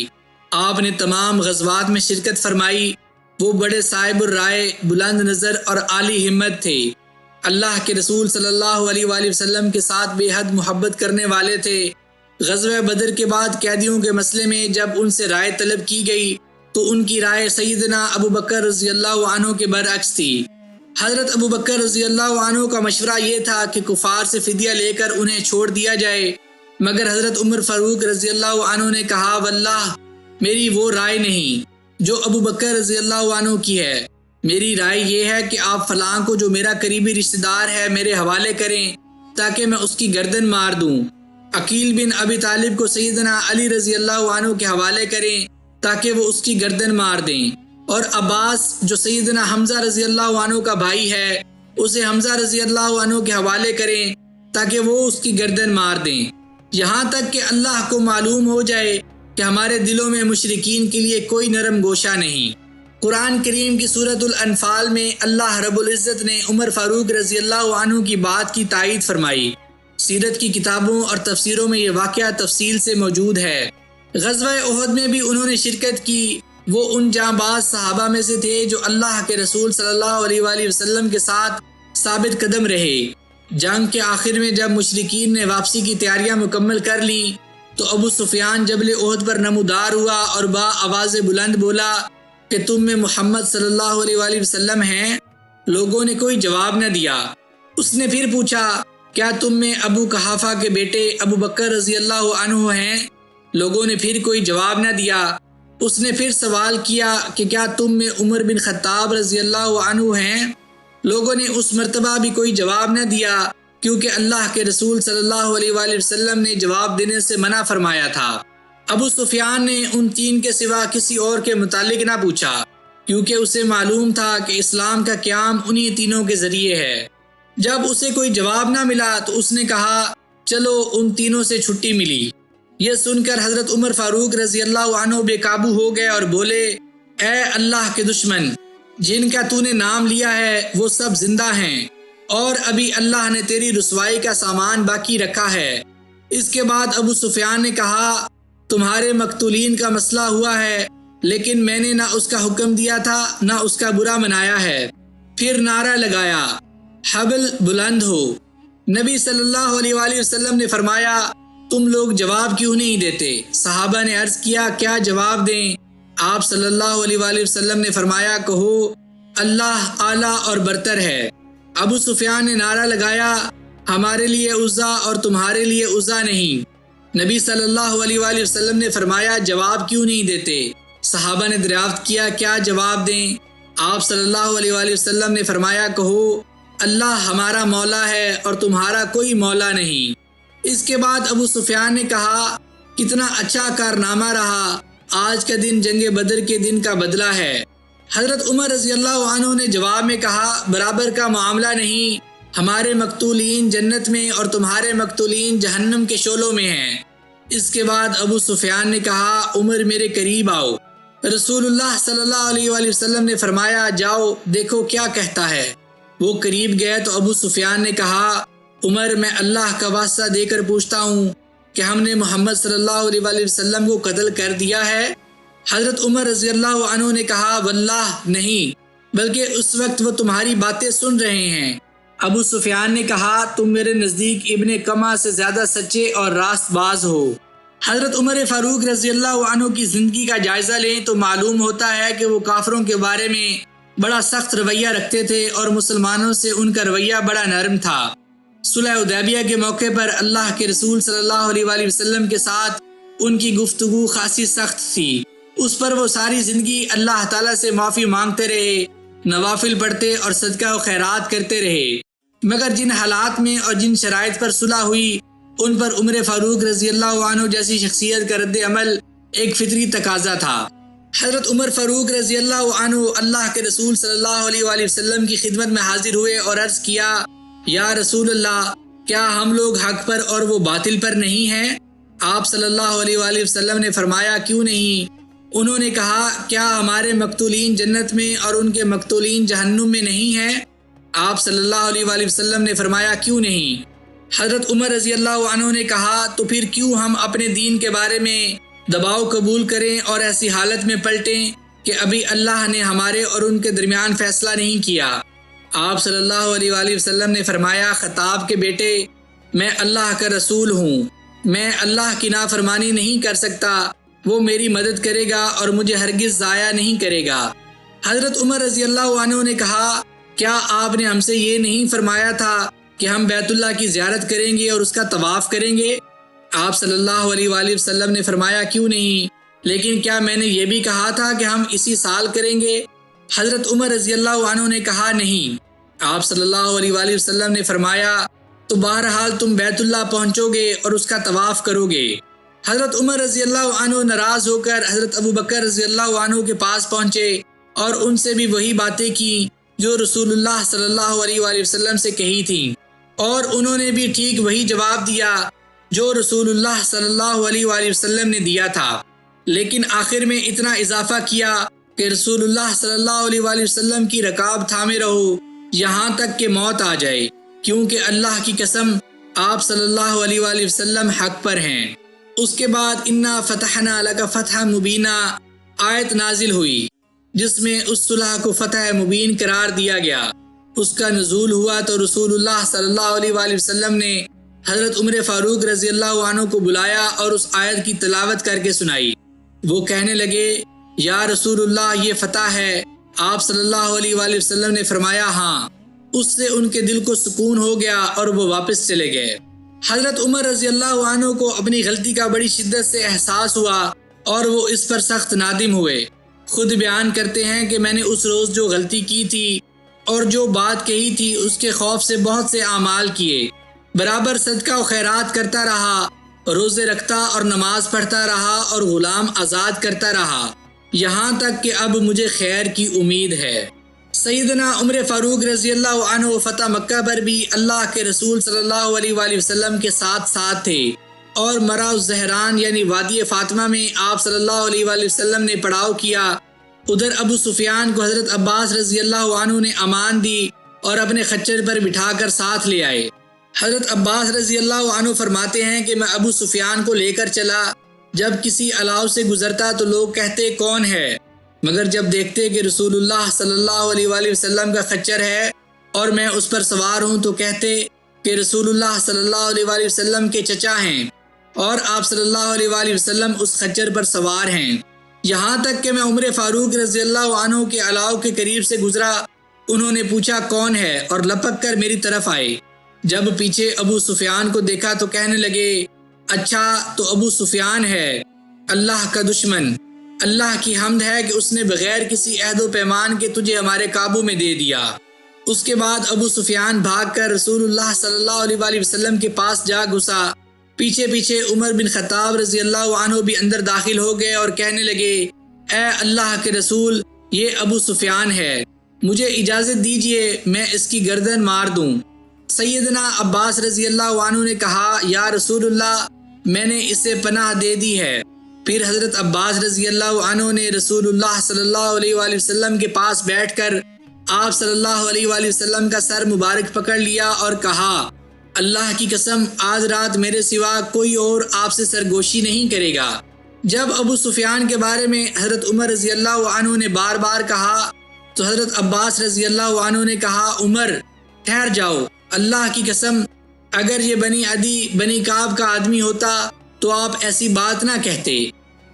[SPEAKER 1] आपने तमाम ग़ज़वात में शिरकत फरमाई। वो बड़े साहिबुर राय, बुलंद नज़र और आली हिम्मत थे। अल्लाह के रसूल सल्लल्लाहु अलैहि वसल्लम के साथ बेहद मोहब्बत करने वाले थे। ग़ज़वा बदर के बाद कैदियों के मसले में जब उनसे राय तलब की गई तो उनकी राय सैयदना अबू बकर रज़ी अल्लाहु अन्हु के बरअक्स थी। हज़रत अबू बकर रज़ी अल्लाहु अन्हु का मशवरा ये था कि कुफ़ार से फ़िदिया लेकर उन्हें छोड़ दिया जाए, मगर हज़रत उमर फ़ारूक रज़ी अल्लाहु अन्हु ने कहा, वल्लाह मेरी वो राय नहीं जो अबू बकर रज़ी अल्लाहु अन्हु की है। मेरी राय ये है कि आप फ़लाँ को, जो मेरा करीबी रिश्तेदार है, मेरे हवाले करें ताकि मैं उसकी गर्दन मार दूँ। अकील बिन अबी तालिब को सैयदना अली रज़ी अल्लाहु अन्हु के हवाले करें ताकि वो उसकी गर्दन मार दें, और अब्बास जो सैयदना हमज़ा रज़ी अल्लाहु अन्हु का भाई है, उसे हमज़ा रज़ी अल्लाहु अन्हु के हवाले करें ताकि वो उसकी गर्दन मार दें, यहाँ तक कि अल्लाह को मालूम हो जाए कि हमारे दिलों में मुशरिकीन के लिए कोई नरम गोशा नहीं। कुरान करीम की सूरतुल अनफाल में अल्लाह रब्बुल इज़्ज़त ने उमर फ़ारूक रज़ी अल्लाहु अन्हु की बात की तायीद फरमाई। सीरत की किताबों और तफसीरों में ये वाक़या तफसील से मौजूद है। ग़ज़वा उहद में भी उन्होंने शिरकत की। वो उन जांबाज सहाबा में से थे जो अल्लाह के रसूल सल्लल्लाहु अलैहि वसल्लम के साथ साबित कदम रहे। जंग के आखिर में जब मुशरिकीन ने वापसी की तैयारियां मुकम्मल कर लीं तो अबू सुफियान जबल उहद पर नमूदार हुआ और बा आवाज़ बुलंद बोला, कि तुम में मोहम्मद सल्लल्लाहु अलैहि वसल्लम हैं? लोगों ने कोई जवाब न दिया। उसने फिर पूछा, क्या तुम में अबू कहाफा के बेटे अबू बकर रजी अल्लाह अन्हु हैं? लोगों ने फिर कोई जवाब न दिया। उसने फिर सवाल किया कि क्या तुम में उमर बिन खत्ताब रजी अल्लाह अन्हु हैं? लोगों ने उस मर्तबा भी कोई जवाब न दिया, क्योंकि अल्लाह के रसूल सल्लल्लाहु अलैहि वसल्लम ने जवाब देने से मना फरमाया था। अबू सुफियान ने उन तीन के सिवा किसी और के मुतालिक ना पूछा, क्योंकि उसे मालूम था कि इस्लाम का क़याम उन्हीं तीनों के ज़रिए है। जब उसे कोई जवाब ना मिला तो उसने कहा, चलो उन तीनों से छुट्टी मिली। यह सुनकर हज़रत उमर फ़ारूक रज़ी अल्लाह अन्हु बेकाबू हो गए और बोले, ए अल्लाह के दुश्मन, जिनका तूने नाम लिया है वो सब जिंदा हैं और अभी अल्लाह ने तेरी रुसवाई का सामान बाकी रखा है। इसके बाद अबू सुफियान ने कहा, तुम्हारे मकतूलीन का मसला हुआ है, लेकिन मैंने ना उसका हुक्म दिया था ना उसका बुरा मनाया है। फिर नारा लगाया, हबल बुलंद हो। नबी सल्लल्लाहु अलैहि वसल्लम ने फरमाया, तुम लोग जवाब क्यों नहीं देते? सहाबा ने अर्ज किया, क्या जवाब दें? आप सल्लल्लाहु अलैहि वसल्लम ने फरमाया, कहो अल्लाह आला और बरतर है। अबू सुफियान ने नारा लगाया, हमारे लिए उज़्ज़ा और तुम्हारे लिए उज़्ज़ा नहीं। नबी सल्लल्लाहु अलैहि वसल्लम ने फरमाया, जवाब क्यों नहीं देते? सहाबा ने दरियाफ्त किया, क्या जवाब दें? आप सल्लल्लाहु अलैहि वसल्लम ने फरमाया, कहो अल्लाह हमारा मौला है और तुम्हारा कोई मौला नहीं। इसके बाद अबू सुफियान ने कहा, कितना अच्छा कारनामा रहा, आज का दिन जंग बदर के दिन का बदला है। हज़रत उमर रज़ी अल्लाह अन्हु ने जवाब में कहा, बराबर का मामला नहीं, हमारे मकतूलीन जन्नत में और तुम्हारे मकतूलीन जहन्नम के शोलों में हैं। इसके बाद अबू सुफियान ने कहा, उमर मेरे करीब आओ। रसूलुल्लाह सल्लल्लाहु अलैहि वसल्लम ने फरमाया, जाओ देखो क्या कहता है। वो करीब गए तो अबू सुफियान ने कहा, उमर मैं अल्लाह का वास्ता देकर पूछता हूँ कि हमने मोहम्मद सल्लल्लाहु अलैहि वसल्लम को कत्ल कर दिया है? हज़रत उमर रज़ी अल्लाह अन्हु ने कहा, वल्लाह नहीं, बल्कि उस वक्त वो तुम्हारी बातें सुन रहे हैं। अबू सुफियान ने कहा, तुम मेरे नज़दीक इब्ने कमा से ज़्यादा सच्चे और रास्तबाज हो। हज़रत उमर फ़ारूक रज़ी अल्लाह अन्हु की ज़िंदगी का जायज़ा लें तो मालूम होता है कि वो काफिरों के बारे में बड़ा सख्त रवैया रखते थे और मुसलमानों से उनका रवैया बड़ा नरम था। सुलह हुदैबिया के मौके पर अल्लाह के रसूल सल्लल्लाहु अलैहि वसल्लम के साथ उनकी गुफ्तगू खासी सख्त थी। उस पर वो सारी ज़िंदगी अल्लाह ताला से माफ़ी मांगते रहे, नवाफिल पढ़ते और सदका व खैरात करते रहे। मगर जिन हालात में और जिन शराइत पर सुलह हुई, उन पर उमर फ़ारूक रज़ी अल्लाह अन्हु जैसी शख्सियत का रद्द अमल एक फितरी तकाजा था। हज़रत उमर फ़ारूक रज़ी अल्लाह अन्हु अल्लाह के रसूल सल्लल्लाहु अलैहि वसल्लम की खिदमत में हाजिर हुए और अर्ज़ किया, या रसूल अल्लाह, क्या हम लोग हक पर और वो बातिल पर नहीं हैं? आप सल्लल्लाहु अलैहि वसल्लम ने फरमाया, क्यों नहीं? उन्होंने कहा, क्या हमारे मकतूलीन जन्नत में और उनके मकतूलीन जहन्नुम में नहीं हैं? आप सल्लल्लाहु अलैहि वसल्लम ने फरमाया, क्यों नहीं? हज़रत उमर रज़ी अल्लाह अन्हु ने कहा, तो फिर क्यों हम अपने दीन के बारे में दबाव कबूल करें और ऐसी हालत में पलटें कि अभी अल्लाह ने हमारे और उनके दरमियान फैसला नहीं किया। आप सल्लल्लाहु अलैहि वसल्लम ने फरमाया, खताब के बेटे, मैं अल्लाह का रसूल हूँ, मैं अल्लाह की नाफरमानी नहीं कर सकता, वो मेरी मदद करेगा और मुझे हरगिज़ ज़ाया नहीं करेगा। हज़रत उमर रज़ी अल्लाह अन्हु ने कहा, क्या आपने हमसे ये नहीं फरमाया था कि हम बैतुल्लाह की ज़ियारत करेंगे और उसका तवाफ़ करेंगे? आप सल्लल्लाहु अलैहि वसल्लम ने फरमाया, क्यों नहीं, लेकिन क्या मैंने ये भी कहा था कि हम इसी साल करेंगे? हज़रत उमर रज़ी अल्लाह अन्हु ने कहा, नहीं। आप सल्लल्लाहु अलैहि वसल्लम ने फरमाया, तो बहरहाल तुम बैतुल्लाह पहुँचोगे और उसका तवाफ़ करोगे। हज़रत उमर रज़ी अल्लाह अन्हु नाराज़ होकर हज़रत अबू बकर रज़ी अल्लाह अन्हु के पास पहुँचे और उनसे भी वही बातें की जो रसूलुल्लाह सल्लल्लाहु अलैहि वसल्लम से कही थी, और उन्होंने भी ठीक वही जवाब दिया जो रसूलुल्लाह सल्लल्लाहु अलैहि वसल्लम ने दिया था। लेकिन आखिर में इतना इजाफा किया कि रसूलुल्लाह सल्लल्लाहु अलैहि वसल्लम की रकाब थामे रहो यहाँ तक कि मौत आ जाए, क्योंकि अल्लाह की कसम आप सल्लल्लाहु अलैहि वसल्लम हक पर हैं। उसके बाद इन्ना फतहना लका फतह मुबीना आयत नाजिल हुई, जिसमें उस सुलह को फतह मुबीन करार दिया गया। उसका नुज़ूल हुआ तो रसूलुल्लाह सल्लल्लाहु अलैहि वसल्लम ने हज़रत उमर फ़ारूक रज़ी अल्लाह अन्हु को बुलाया और उस आयत की तिलावत करके सुनाई। वो कहने लगे, या रसूलुल्लाह ये फतह है? आप सल्लल्लाहु अलैहि वसल्लम ने फरमाया हाँ। उससे उनके दिल को सुकून हो गया और वो वापस चले गए। हजरत उमर रजी अल्लाह अन्हु को अपनी गलती का बड़ी शिद्दत से एहसास हुआ और वो इस पर सख्त नादिम हुए। खुद बयान करते हैं कि मैंने उस रोज़ जो गलती की थी और जो बात कही थी उसके खौफ से बहुत से आमाल किए, बराबर सदका और खैरात करता रहा, रोज़े रखता और नमाज पढ़ता रहा और गुलाम आज़ाद करता रहा, यहाँ तक कि अब मुझे खैर की उम्मीद है। सैयदना उमर फ़ारूक रज़ी अल्लाह अन्हु फ़तह मक्का पर भी अल्लाह के रसूल सल्लल्लाहु अलैहि वसल्लम के साथ साथ थे और मराउज़ ज़हरान यानी वादी फ़ातिमा में आप सल्लल्लाहु अलैहि वसल्लम ने पड़ाव किया। उधर अबू सुफियान को हज़रत अब्बास रज़ी अल्लाह अन्हु ने अमान दी और अपने खच्चर पर बिठाकर साथ ले आए। हज़रत अब्बास रज़ी अल्लाह अन्हु फरमाते हैं कि मैं अबू सुफियान को लेकर चला। जब किसी अलाव से गुजरता तो लोग कहते कौन है, मगर जब देखते कि रसूलुल्लाह सल्लल्लाहु अलैहि वसल्लम का खच्चर है और मैं उस पर सवार हूँ तो कहते कि रसूलुल्लाह सल्लल्लाहु अलैहि वसल्लम के चचा हैं और आप सल्लल्लाहु अलैहि वसल्लम उस खच्चर पर सवार हैं। यहाँ तक कि मैं उमर फ़ारूक रज़ी अल्लाह अन्हु के अलाव के करीब से गुजरा। उन्होंने पूछा कौन है और लपक कर मेरी तरफ आए। जब पीछे अबू सुफियान को देखा तो कहने लगे अच्छा तो अबू सुफियान है, अल्लाह का दुश्मन। अल्लाह की हम्द है कि उसने बगैर किसी अहद व पैमान के तुझे हमारे काबू में दे दिया। उसके बाद अबू सुफियान भागकर रसूलुल्लाह सल्लल्लाहु अलैहि वसल्लम के पास जा घुसा। पीछे पीछे उमर बिन खत्ताब रज़ी अल्लाह अन्हु भी अंदर दाखिल हो गए और कहने लगे ए अल्लाह के रसूल, ये अबू सुफियान है, मुझे इजाज़त दीजिए मैं इसकी गर्दन मार दूं। सैयदना अब्बास रज़ी अल्लाह अन्हु ने कहा या रसूलुल्लाह, मैंने इसे पनाह दे दी है। फिर हज़रत अब्बास रज़ी अल्लाह अन्हु ने रसूलुल्लाह सल्लल्लाहु अलैहि वसल्लम के पास बैठकर आप सल्लल्लाहु अलैहि वसल्लम का सर मुबारक पकड़ लिया और कहा अल्लाह की कसम आज रात मेरे सिवा कोई और आपसे सरगोशी नहीं करेगा। जब अबू सुफियान के बारे में हज़रत उमर रज़ी अल्लाह अन्हु ने बार बार कहा तो हज़रत अब्बास रज़ी अल्लाह अन्हु ने कहा उमर ठहर जाओ, अल्लाह की कसम अगर ये बनी अदी बनी काब का आदमी होता तो आप ऐसी बात ना कहते।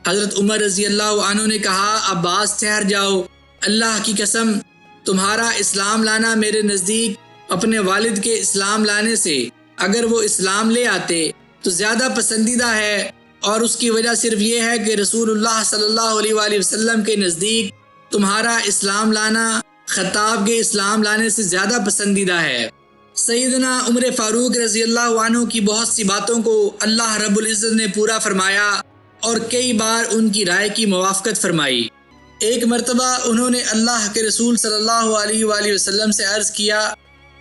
[SPEAKER 1] हज़रत उमर रज़ी अल्लाह अन्हु ने कहा अब्बास ठहर जाओ, अल्लाह की कसम तुम्हारा इस्लाम लाना मेरे नज़दीक अपने वालिद के इस्लाम लाने से अगर वो इस्लाम ले आते तो ज़्यादा पसंदीदा है और उसकी वजह सिर्फ ये है कि रसूलुल्लाह सल्लल्लाहु अलैहि वसल्लम के नज़दीक तुम्हारा इस्लाम लाना खत्ताब के इस्लाम लाने से ज़्यादा पसंदीदा है। सैयदना उमर फ़ारूक रज़ी अल्लाह अन्हु की बहुत सी बातों को अल्लाह रब्बुल इज़्ज़त ने पूरा फरमाया और कई बार उनकी राय की मुवाफ़क़त फरमाई। एक मरतबा उन्होंने अल्लाह के रसूल सल्लल्लाहु अलैहि वसल्लम से अर्ज़ किया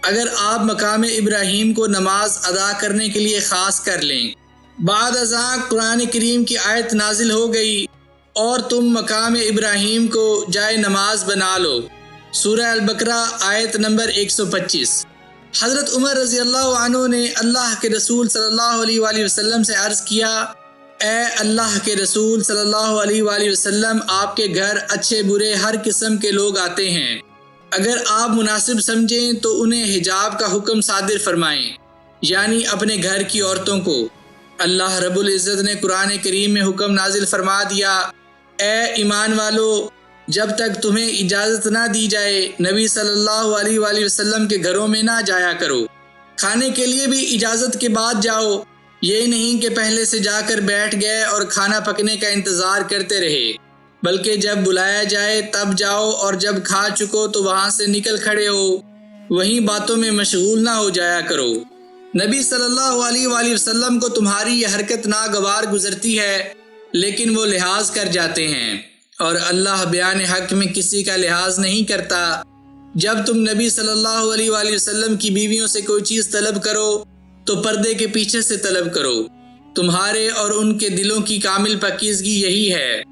[SPEAKER 1] अगर आप मकाम इब्राहीम को नमाज अदा करने के लिए ख़ास कर लें, बाद अज़ां कुरान करीम की आयत नाजिल हो गई और तुम मकाम इब्राहीम को जाए नमाज बना लो। सूरह अल-बकरा आयत नंबर 125। हज़रत उमर रज़ी अल्लाह अन्हु ने अल्लाह के रसूल सल्लल्लाहु अलैहि वसल्लम से अर्ज़ किया ए अल्लाह के रसूल सल्लल्लाहु अलैहि वसल्लम, आपके घर अच्छे बुरे हर किस्म के लोग आते हैं, अगर आप मुनासिब समझें तो उन्हें हिजाब का हुक्म सादिर फरमाएं, यानी अपने घर की औरतों को। अल्लाह रब्बुल इज़्ज़त ने कुरान करीम में हुक्म नाजिल फरमा दिया ए ईमान वालो, जब तक तुम्हें इजाज़त ना दी जाए नबी सल्लल्लाहु अलैहि वसल्लम के घरों में ना जाया करो। खाने के लिए भी इजाज़त के बाद जाओ, ये नहीं कि पहले से जाकर बैठ गए और खाना पकने का इंतज़ार करते रहे, बल्कि जब बुलाया जाए तब जाओ और जब खा चुको तो वहाँ से निकल खड़े हो, वहीं बातों में मशगूल ना हो जाया करो। नबी सल्लल्लाहु अलैहि वसल्लम को तुम्हारी यह हरकत नागवार गुजरती है, लेकिन वो लिहाज कर जाते हैं और अल्लाह बयान हक में किसी का लिहाज नहीं करता। जब तुम नबी सल्लल्लाहु अलैहि वसल्लम की बीवियों से कोई चीज़ तलब करो तो पर्दे के पीछे से तलब करो, तुम्हारे और उनके दिलों की कामिल पाकीज़गी यही है।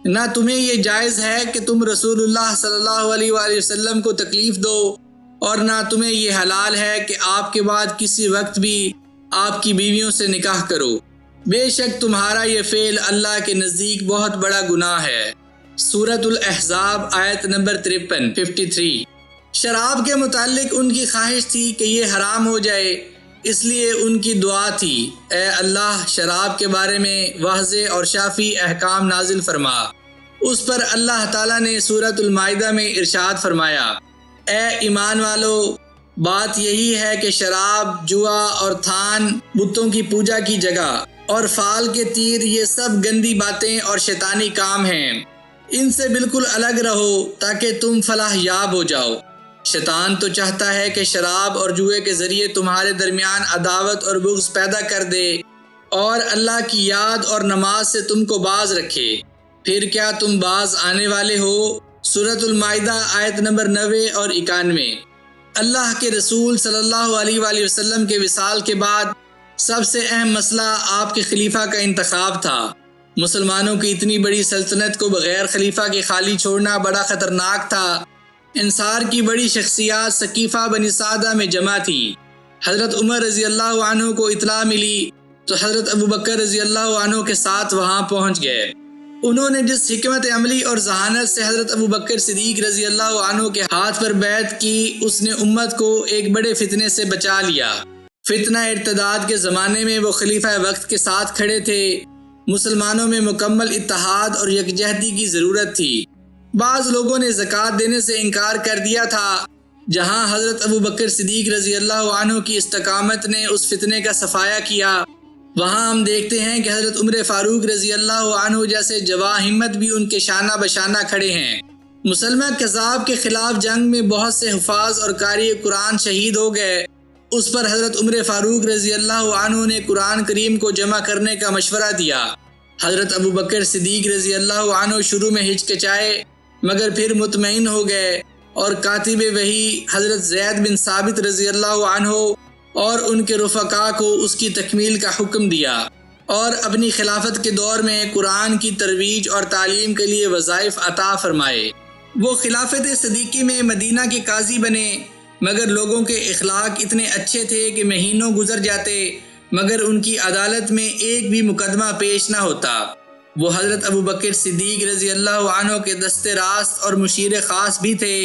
[SPEAKER 1] ना तुम्हें ये जायज़ है कि तुम रसूलुल्लाह सल्लल्लाहु अलैहि वसल्लम को तकलीफ़ दो और ना तुम्हें ये हलाल है कि आपके बाद किसी वक्त भी आपकी बीवियों से निकाह करो। बेशक तुम्हारा ये फ़ेल अल्लाह के नज़दीक बहुत बड़ा गुनाह है। सूरतुल अहज़ाब आयत नंबर 53। शराब के मुतालिक उनकी ख्वाहिश थी कि ये हराम हो जाए, इसलिए उनकी दुआ थी ए अल्लाह शराब के बारे में वाज़े और शाफ़ी अहकाम नाजिल फरमा। उस पर अल्लाह ताला ने सूरतुल माइदा में इरशाद फरमाया, ए ईमान वालो, बात यही है कि शराब, जुआ और थान बुतों की पूजा की जगह और फाल के तीर ये सब गंदी बातें और शैतानी काम हैं। इनसे बिल्कुल अलग रहो ताकि तुम फलाह याब हो जाओ। शैतान तो चाहता है कि शराब और जुए के जरिए तुम्हारे दरमियान अदावत और बुग़्ज़ पैदा कर दे और अल्लाह की याद और नमाज से तुमको बाज रखे। फिर क्या तुम बाज आने वाले हो? सूरतुल माइदा आयत नंबर 90 और 91। अल्लाह के रसूल सल्लल्लाहु अलैहि वसल्लम के विसाल के बाद सबसे अहम मसला आपके खलीफा का इंतखाब था। मुसलमानों की इतनी बड़ी सल्तनत को बगैर खलीफा के खाली छोड़ना बड़ा ख़तरनाक था। अंसार की बड़ी शख्सियात सकीफ़ा बनी सादा में जमा थी। हज़रत उमर रज़ी अल्लाह अन्हु को इत्तला मिली तो हज़रत अबू बकर रज़ी अल्लाह अन्हु के साथ वहाँ पहुँच गए। उन्होंने जिस हिकमत अमली और जहानत से हज़रत अबू बकर सिद्दीक़ रज़ी अल्लाह अन्हु के हाथ पर बैत की, उसने उम्मत को एक बड़े फितने से बचा लिया। फितना इर्तिदाद के ज़माने में वो खलीफा वक्त के साथ खड़े थे। मुसलमानों में मुकम्मल इत्तेहाद और यकजहती की ज़रूरत थी। बाज़ लोगों ने ज़कात देने से इनकार कर दिया था। जहाँ हज़रत अबू बकर सिद्दीक़ रज़ी अल्लाह अन्हु की इस्तकामत ने उस फितने का सफाया किया, वहाँ हम देखते हैं कि हज़रत उमर फ़ारूक रज़ी अल्लाह अन्हु जैसे जवा हिम्मत भी उनके शाना बशाना खड़े हैं। मुसलमान कज़ाब के ख़िलाफ़ जंग में बहुत से हुफ़ाज़ और कारी कुरान शहीद हो गए। उस पर हज़रत उमर फ़ारूक रज़ी अल्लाह अन्हु ने कुरान करीम को जमा करने का मशवरा दिया। हज़रत अबू बकर सिद्दीक़ रज़ी अल्लाह अन्हु शुरू में हिचकिचाए मगर फिर मुतमईन हो गए और कातिब वही हज़रत ज़ैद बिन साबित रज़ी अल्लाह अन्हु और उनके रुफ़का को उसकी तकमील का हुक्म दिया और अपनी खिलाफत के दौर में कुरान की तरवीज और तालीम के लिए वज़ाइफ अता फरमाए। वो खिलाफत सदीकी में मदीना के काजी बने मगर लोगों के इखलाक इतने अच्छे थे कि महीनों गुजर जाते मगर उनकी अदालत में एक भी मुकदमा पेश ना होता। वो हज़रत अबू बकर सिद्दीक़ रज़ी अल्लाह अन्हु के दस्ते रास्त और मुशीर ख़ास भी थे।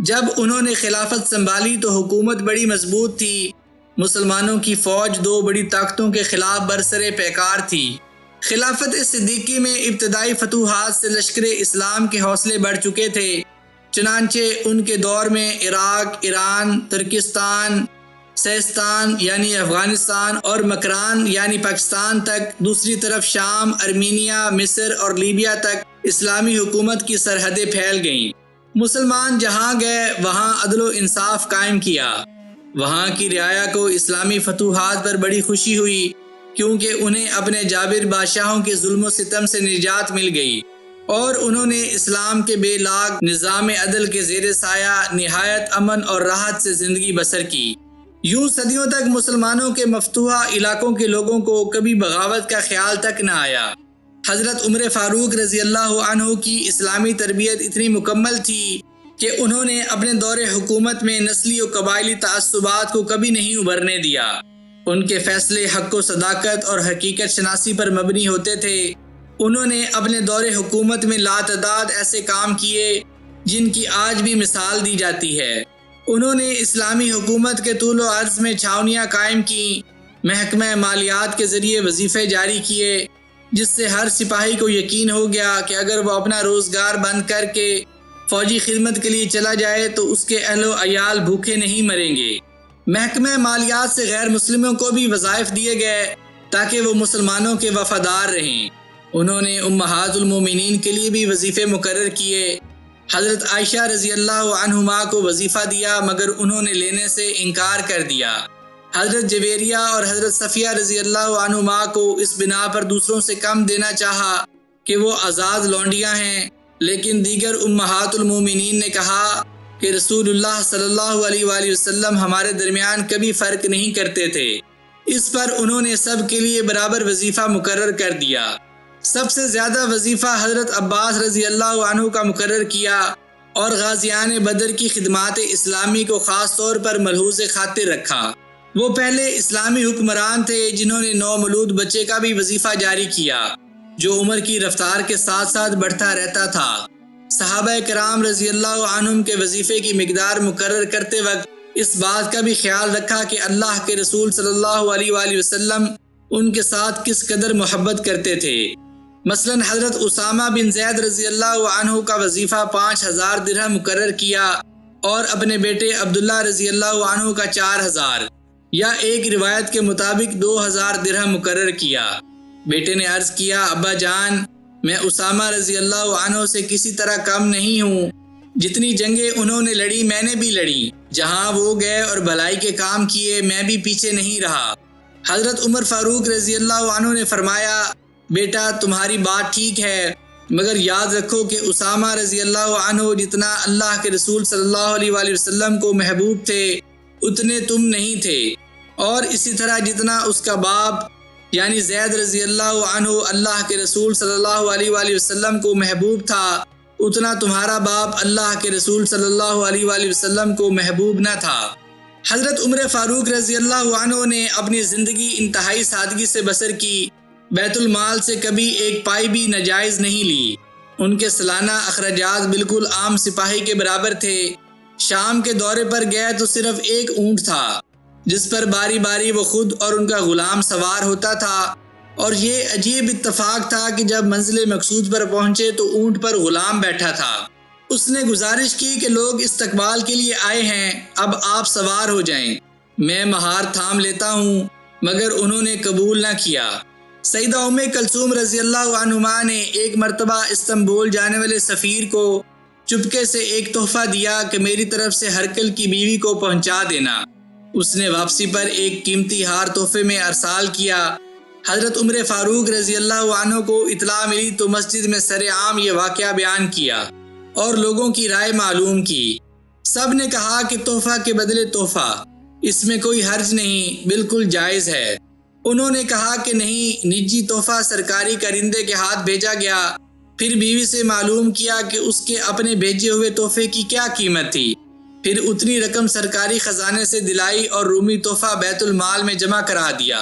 [SPEAKER 1] जब उन्होंने खिलाफत संभाली तो हुकूमत बड़ी मजबूत थी। मुसलमानों की फ़ौज दो बड़ी ताकतों के ख़िलाफ़ बरसरे पैकार थी। खिलाफत सिद्दीकी में इब्तदाई फतूहात से लश्कर इस्लाम के हौसले बढ़ चुके थे। चुनांचे उनके दौर में इराक, ईरान, तुर्किस्तान, सिस्तान यानी अफ़गानिस्तान और मकरान यानी पाकिस्तान तक, दूसरी तरफ शाम, अर्मीनिया, मिस्र और लीबिया तक इस्लामी हुकूमत की सरहदें फैल गईं। मुसलमान जहाँ गए वहाँ अदल व इंसाफ कायम किया। वहाँ की रियाया को इस्लामी फतूहात पर बड़ी खुशी हुई क्योंकि उन्हें अपने जाबिर बादशाहों के जुल्म सितम से निजात मिल गई और उन्होंने इस्लाम के बेलाग निज़ाम अदल के ज़ेर साया निहायत अमन और राहत से ज़िंदगी बसर की। यूं सदियों तक मुसलमानों के मफतूहा इलाकों के लोगों को कभी बगावत का ख्याल तक न आया। हज़रत उमर फ़ारूक रज़ी अल्लाह अन्हु की इस्लामी तरबियत इतनी मुकम्मल थी कि उन्होंने अपने दौरे हुकूमत में नस्ली और कबायली तासुबात को कभी नहीं उभरने दिया। उनके फैसले हक़ व सदाकत और हकीकत शनासी पर मबनी होते थे। उन्होंने अपने दौरे हुकूमत में लातदाद ऐसे काम किए जिनकी आज भी मिसाल दी जाती है। उन्होंने इस्लामी हुकूमत के तूल व अर्ज़ में छावनियाँ कायम की, महकमा मालियात के ज़रिए वजीफ़े जारी किए जिससे हर सिपाही को यकीन हो गया कि अगर वो अपना रोज़गार बंद करके फ़ौजी खिदमत के लिए चला जाए तो उसके अहलो अयाल भूखे नहीं मरेंगे। महकमा मालियात से गैर मुस्लिमों को भी वज़ाइफ दिए गए ताकि वो मुसलमानों के वफ़ादार रहें। उन्होंने उम्महातुल मोमिनीन के लिए भी वजीफ़े मुकर्रर किए। हज़रत आयशा रज़ी अल्लाह अन्हुमा को वजीफ़ा दिया मगर उन्होंने लेने से इनकार कर दिया। हज़रत जवेरिया और हज़रत सफ़िया रज़ी अल्लाह अन्हुमा को इस बिना पर दूसरों से कम देना चाहा कि वो आज़ाद लौंडियाँ हैं, लेकिन दीगर उम्महातुल मोमिनीन ने कहा कि रसूलुल्लाह सल्लल्लाहु अलैहि वसल्लम हमारे दरमियान कभी फ़र्क नहीं करते थे। इस पर उन्होंने सब के लिए बराबर वजीफ़ा मुकर्रर कर दिया। सबसे ज़्यादा वजीफ़ा हज़रत अब्बास रज़ी अल्लाह अन्हु का मुकर्रर किया और गाज़ियान बदर की खिदमात इस्लामी को ख़ास तौर पर मलहूज़ खातिर रखा। वो पहले इस्लामी हुक्मरान थे जिन्होंने नौमौलूद बच्चे का भी वजीफ़ा जारी किया जो उम्र की रफ्तार के साथ साथ बढ़ता रहता था। सहाबा कराम रज़ी अल्लाह अन्हुम के वजीफ़े की मिकदार मुकर्रर करते वक्त इस बात का भी ख्याल रखा कि अल्लाह के रसूल सल्लल्लाहु अलैहि वसल्लम उनके साथ किस कदर मोहब्बत करते थे। मसलन हज़रत उसामा बिन ज़ैद रज़ी अल्लाह अन्हु का वजीफ़ा 5000 दिरहम मुकर्रर किया और अपने बेटे अब्दुल्ला रज़ी अल्लाह अन्हु का 4000 या एक रिवायत के मुताबिक 2000 दिरहम मुकर्रर किया। बेटे ने अर्ज़ किया, अब्बा जान, मैं उसामा रज़ी अल्लाह अन्हु से किसी तरह कम नहीं हूँ। जितनी जंगें उन्होंने लड़ी मैंने भी लड़ी। जहाँ वो गए और भलाई के काम किए मैं भी पीछे नहीं रहा। हज़रत उमर फ़ारूक रज़ी अल्लाह अन्हु ने फरमाया, बेटा तुम्हारी बात ठीक है, मगर याद रखो कि उसामा रज़ी अल्लाह अन्हु जितना अल्लाह के रसूल सल्लल्लाहु अलैहि वसल्लम को महबूब थे उतने तुम नहीं थे, और इसी तरह जितना उसका बाप यानी ज़ैद रज़ी अल्लाह अन्हु अल्लाह के रसूल सल्लल्लाहु अलैहि वसल्लम को महबूब था उतना तुम्हारा बाप अल्लाह के रसूल सल्लल्लाहु अलैहि वसल्लम को महबूब न था। हज़रत उमर फ़ारूक रज़ी अल्लाह अन्हु ने अपनी ज़िंदगी इंतहाई सादगी से बसर की। बैतुल माल से कभी एक पाई भी नाजायज़ नहीं ली। उनके सालाना अखराजात बिल्कुल आम सिपाही के बराबर थे। शाम के दौरे पर गए तो सिर्फ एक ऊँट था जिस पर बारी बारी वो खुद और उनका गुलाम सवार होता था, और ये अजीब इत्तफाक था कि जब मंजिल मकसूद पर पहुंचे तो ऊँट पर गुलाम बैठा था। उसने गुजारिश की कि लोग इस्तकबाल के लिए आए हैं, अब आप सवार हो जाएं। मैं महार थाम लेता हूँ, मगर उन्होंने कबूल न किया। सईदा उम्मे कलसूम रज़ी अल्लाह अन्हुमा ने एक मरतबा इस्तांबुल जाने वाले सफ़ीर को चुपके से एक तोहफा दिया कि मेरी तरफ से हरकल की बीवी को पहुंचा देना। उसने वापसी पर एक कीमती हार तोहफे में अरसाल किया। हज़रत उमर फ़ारूक रज़ी अल्लाह अन्हु को इतला मिली तो मस्जिद में सरेआम ये वाक़या बयान किया और लोगों की राय मालूम की। सब ने कहा कि तोहफा के बदले तोहफा, इसमें कोई हर्ज नहीं, बिल्कुल जायज़ है। उन्होंने कहा कि नहीं, निजी तोहफा सरकारी करिंदे के हाथ भेजा गया। फिर बीवी से मालूम किया कि उसके अपने भेजे हुए तोहफे की क्या कीमत थी। फिर उतनी रकम सरकारी खजाने से दिलाई और रूमी तोहफा बैतुल माल में जमा करा दिया।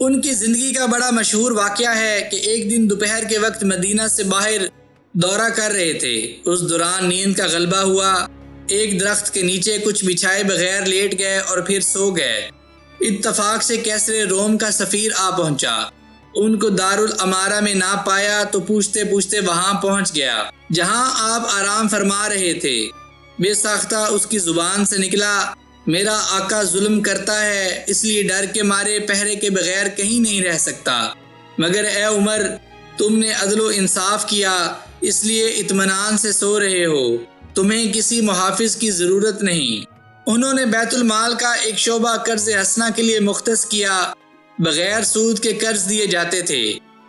[SPEAKER 1] उनकी जिंदगी का बड़ा मशहूर वाक़या है कि एक दिन दोपहर के वक्त मदीना से बाहर दौरा कर रहे थे। उस दौरान नींद का गलबा हुआ। एक दरख्त के नीचे कुछ बिछाए बगैर लेट गए और फिर सो गए। इत्तफाक से कैसरे रोम का सफ़ीर आ पहुंचा। उनको दारुल अमारा में ना पाया तो पूछते पूछते वहां पहुंच गया जहां आप आराम फरमा रहे थे। बेसाख्ता उसकी जुबान से निकला, मेरा आका जुल्म करता है, इसलिए डर के मारे पहरे के बगैर कहीं नहीं रह सकता। मगर ए उमर, तुमने अदलो इंसाफ किया, इसलिए इत्मीनान से सो रहे हो। तुम्हें किसी मुहाफिज की ज़रूरत नहीं। उन्होंने बैतुल माल का एक शोबा कर्ज हसना के लिए मुख्तस किया। बगैर सूद के कर्ज दिए जाते थे।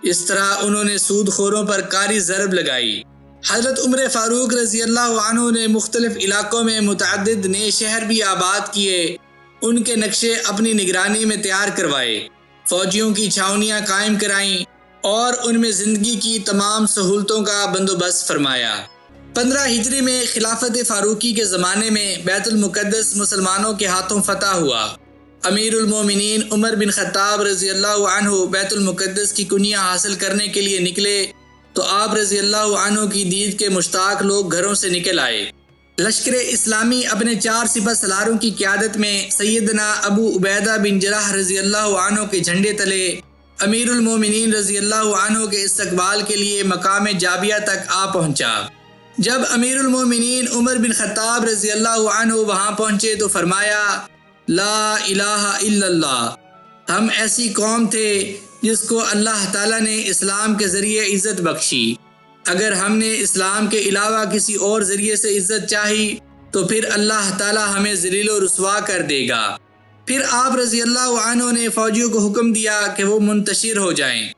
[SPEAKER 1] इस तरह उन्होंने सूदखोरों पर कारी ज़रब लगाई। हज़रत उमर फ़ारूक रज़ी अल्लाह अन्हु ने मुख्तलिफ इलाकों में मुतअद्दिद नए शहर भी आबाद किए। उनके नक्शे अपनी निगरानी में तैयार करवाए, फ़ौजियों की छावनियाँ कायम कराईं और उनमें ज़िंदगी की तमाम सहूलतों का बंदोबस्त फरमाया। 15 हिजरी में खिलाफत फ़ारूकी के ज़माने में बैतुल मुक़द्दस मुसलमानों के हाथों फतह हुआ। अमीरुल मोमिनीन उमर बिन ख़त्ताब रज़ी अल्लाह अन्हु बैतुल मुक़द्दस की कुनिया हासिल करने के लिए निकले तो आप रज़ी अल्लाह अन्हु की दीद के मुश्ताक लोग घरों से निकल आए। लश्कर इस्लामी अपने 4 सिपह सलारों की क़यादत में सैयदना अबू उबैदा बिन जराह रज़ी अल्लाह अन्हु के झंडे तले अमीरुल मोमिनीन रज़ी अल्लाह अन्हु के इस्तकबाल के लिए मकाम जाबिया तक आ पहुँचा। जब अमीरुल मोमिनीन उमर बिन ख़त्ताब रज़ी अल्लाह अन्हु वहाँ पहुँचे तो फरमाया, ला इलाहा इल्लल्लाह, हम ऐसी कौम थे जिसको अल्लाह ताला ने इस्लाम के ज़रिए इज़्ज़त बख्शी। अगर हमने इस्लाम के अलावा किसी और ज़रिए से इज़्ज़त चाही तो फिर अल्लाह ताला हमें ज़लील व रुस्वा कर देगा। फिर आप रज़ी अल्लाह अन्हु ने फ़ौजियों को हुक्म दिया कि वो मुंतशिर हो जाएं।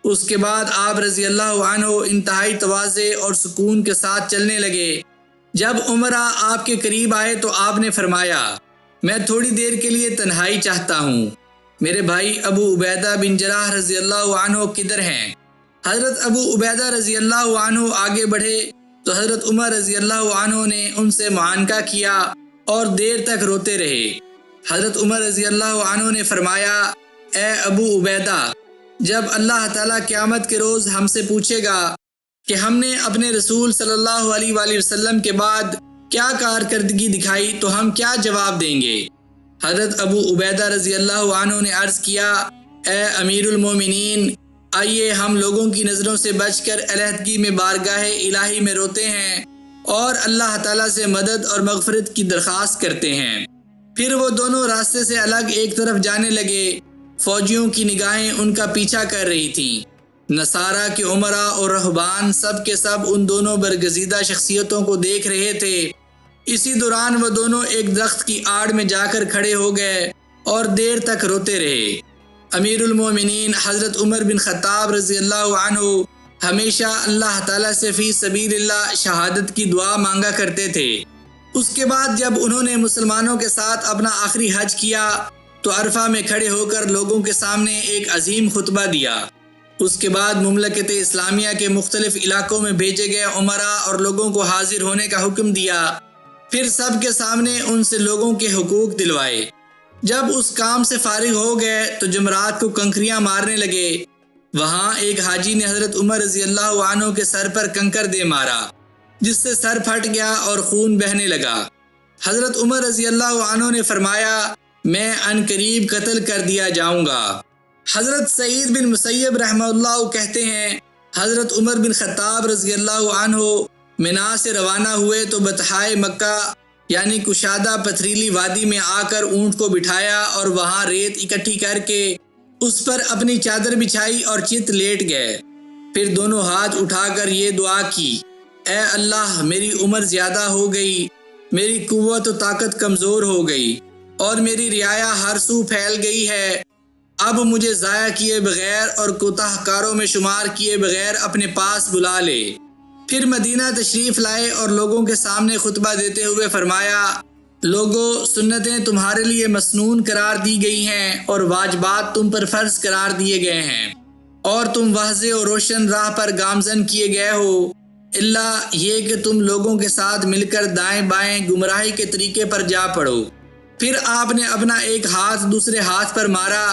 [SPEAKER 1] उसके बाद आप रज़ी अल्लाह अन्हु इंतहाई तवाज़े और सुकून के साथ चलने लगे। जब उमरा आपके करीब आए तो आपने फरमाया, मैं थोड़ी देर के लिए तन्हाई चाहता हूँ। मेरे भाई अबू उबैदा बिन जराह रज़ी अल्लाह अन्हु किधर हैं? हज़रत अबू उबैदा रज़ी अल्लाह अन्हु आगे बढ़े तो हज़रत उमर रज़ी अल्लाह अन्हु ने उनसे मुआनका किया और देर तक रोते रहे। हज़रत उमर रज़ी अल्लाह अन्हु ने फरमाया, ए अबू उबैदा, जब अल्लाह ताला क़यामत के रोज़ हमसे पूछेगा कि हमने अपने रसूल सल्लल्लाहु अलैहि वसल्लम के बाद क्या कारकर्दगी दिखाई तो हम क्या जवाब देंगे? हज़रत अबू उबैदा रज़ी अल्लाह अन्हु ने अर्ज़ किया, ए अमीरुल मोमिनीन, आइए हम लोगों की नज़रों से बचकर अलहदगी में बारगाह इलाही में रोते हैं और अल्लाह ताला से मदद और मग़फ़िरत की दरख्वास्त करते हैं। फिर वो दोनों रास्ते से अलग एक तरफ जाने लगे। फौजियों की निगाहें उनका पीछा कर रही थीं। नसारा के उमरा और रहबान सब के सब उन दोनों बरगज़ीदा शख्सियतों को देख रहे थे। इसी दौरान वो दोनों एक दरख्त की आड़ में जाकर खड़े हो गए और देर तक रोते रहे। अमीरुल मोमिनीन हज़रत उमर बिन ख़त्ताब रज़ियल्लाहु अन्हु हमेशा अल्लाह ताला से फ़ी सबीलिल्लाह शहादत की दुआ मांगा करते थे। उसके बाद जब उन्होंने मुसलमानों के साथ अपना आखिरी हज किया तो अरफा में खड़े होकर लोगों के सामने एक अजीम खुतबा दिया। उसके बाद मुमलकत इस्लामिया के मुख्तलिफ इलाकों में भेजे गए उमरा और लोगों को हाजिर होने का हुक्म दिया। फिर सब के सामने उनसे लोगों के हुकूक दिलवाए। जब उस काम से फारिग हो गए तो जमरात को कंकरियां मारने लगे। वहाँ एक हाजी ने हज़रत उमर रज़ियल्लाहु अन्हु के सर पर कंकर दे मारा, जिससे सर फट गया और खून बहने लगा। हज़रत उमर रज़ियल्लाहु अन्हु ने फरमाया, मैं अनकरीब कत्ल कर दिया जाऊंगा। हज़रत सईद बिन मुसैयब रहमतुल्लाह कहते हैं, हज़रत उमर बिन ख़त्ताब रज़ियल्लाहु अन्हु मिना से रवाना हुए तो बतहाए मक्का यानी कुशादा पथरीली वादी में आकर ऊंट को बिठाया और वहाँ रेत इकट्ठी करके उस पर अपनी चादर बिछाई और चित लेट गए। फिर दोनों हाथ उठाकर ये दुआ की, ए अल्लाह, मेरी उम्र ज़्यादा हो गई, मेरी कुव्वत व ताकत कमज़ोर हो गई और मेरी रियाया हर सू फैल गई है। अब मुझे ज़ाया किए बगैर और कोताहकारों में शुमार किए बगैर अपने पास बुला ले। फिर मदीना तशरीफ़ लाए और लोगों के सामने खुतबा देते हुए फरमाया, लोगों, सुन्नतें तुम्हारे लिए मसनून करार दी गई हैं और वाजबात तुम पर फ़र्ज करार दिए गए हैं और तुम वाज़े और रोशन राह पर गामजन किए गए हो, इल्ला ये कि तुम लोगों के साथ मिलकर दाएं बाएं गुमराही के तरीके पर जा पड़ो। फिर आपने अपना एक हाथ दूसरे हाथ पर मारा।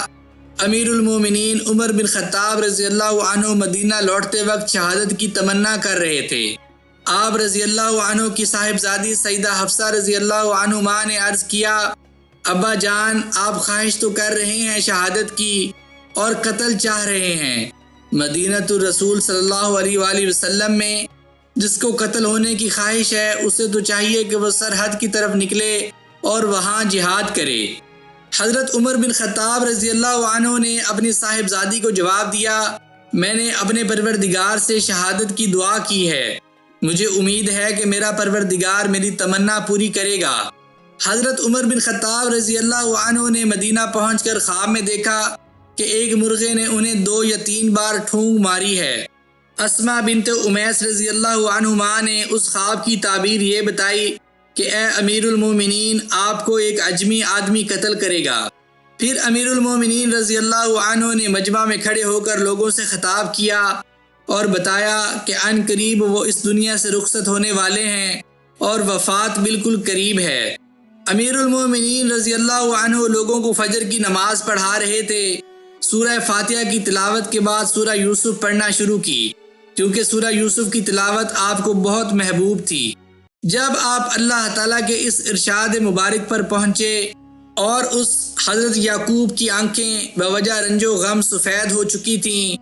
[SPEAKER 1] अमीरुल मोमिनीन उमर बिन ख़त्ताब रज़ियल्लाहु अन्हु मदीना लौटते वक्त शहादत की तमन्ना कर रहे थे। आप रज़ियल्लाहु अन्हु की साहिबजादी सईदा हफ्सा रज़ियल्लाहु अन्हुमा ने अर्ज़ किया, अब्बा जान, आप ख्वाहिश तो कर रहे हैं शहादत की और कत्ल चाह रहे हैं। मदीनतुर रसूल सल्लल्लाहु अलैहि वसल्लम में जिसको कत्ल होने की ख्वाहिश है उसे तो चाहिए कि वह सरहद की तरफ निकले और वहाँ जिहाद करे। हज़रत उमर बिन ख़त्ताब रज़ियल्लाहु अन्हु ने अपनी साहिबजादी को जवाब दिया, मैंने अपने परवरदिगार से शहादत की दुआ की है, मुझे उम्मीद है कि मेरा परवरदिगार मेरी तमन्ना पूरी करेगा। हज़रत उमर बिन ख़त्ताब रज़ियल्लाहु अन्हु ने मदीना पहुंचकर ख्वाब में देखा कि एक मुर्गे ने उन्हें 2 या 3 बार ठूंग मारी है। अस्मा बिनत उमैस रज़ियल्लाहु अन्हुमा ने उस ख्वाब की ताबीर ये बताई कि ए अमीरुल मोमिनीन, आपको एक अजमी आदमी कत्ल करेगा। फिर अमीरुल मोमिनीन रज़ियल्लाहु अन्हु ने मजमा में खड़े होकर लोगों से खिताब किया और बताया कि अन करीब वो इस दुनिया से रुखसत होने वाले हैं और वफ़ात बिल्कुल करीब है। अमीरुल मोमिनीन रज़ियल्लाहु अन्हु लोगों को फजर की नमाज पढ़ा रहे थे। सूरह फातिहा की तिलावत के बाद सूरह यूसुफ पढ़ना शुरू की, क्योंकि सूरह यूसुफ की तिलावत आपको बहुत महबूब थी। जब आप अल्लाह ताला के इस इरशाद मुबारक पर पहुँचे और उस हज़रत याकूब की आंखें बवजह रंजो गम सफ़ेद हो चुकी थीं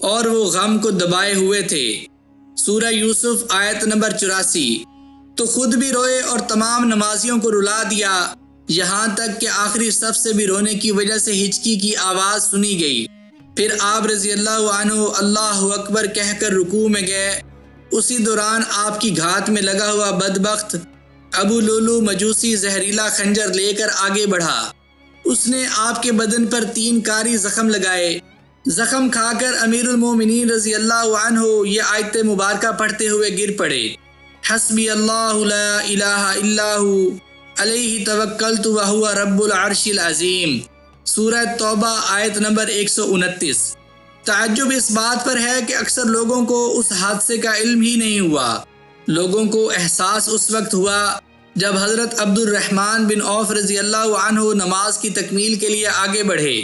[SPEAKER 1] और वो गम को दबाए हुए थे। सूरह यूसुफ आयत नंबर 84। तो खुद भी रोए और तमाम नमाजियों को रुला दिया, यहाँ तक कि आखिरी सफ से भी रोने की वजह से हिचकी की आवाज़ सुनी गई। फिर आप रज़ियल्लाहु अन्हु अल्लाहु अकबर कहकर रुकू में गए। उसी दौरान आपकी घात में लगा हुआ बदबख्त अबू लुलू मजूसी जहरीला खंजर लेकर आगे बढ़ा। उसने आपके बदन पर 3 कारी जख्म लगाए। जख्म खाकर अमीरुल मोमिनीन रज़ियल्लाहु अन्हु ये आयत मुबारका पढ़ते हुए गिर पड़े, हस्बी अल्लाहु ला इलाहा इल्लाहु अलैहि तवक्कलतु व हुवा रब्बुल अर्शिल अज़ीम। सूरह तौबा आयत नंबर 129। ताज्जुब इस बात पर है कि अक्सर लोगों को उस हादसे का इल्म ही नहीं हुआ। लोगों को एहसास उस वक्त हुआ जब हज़रत अब्दुर्रहमान बिन औफ रज़ियल्लाहु अन्हु नमाज की तकमील के लिए आगे बढ़े,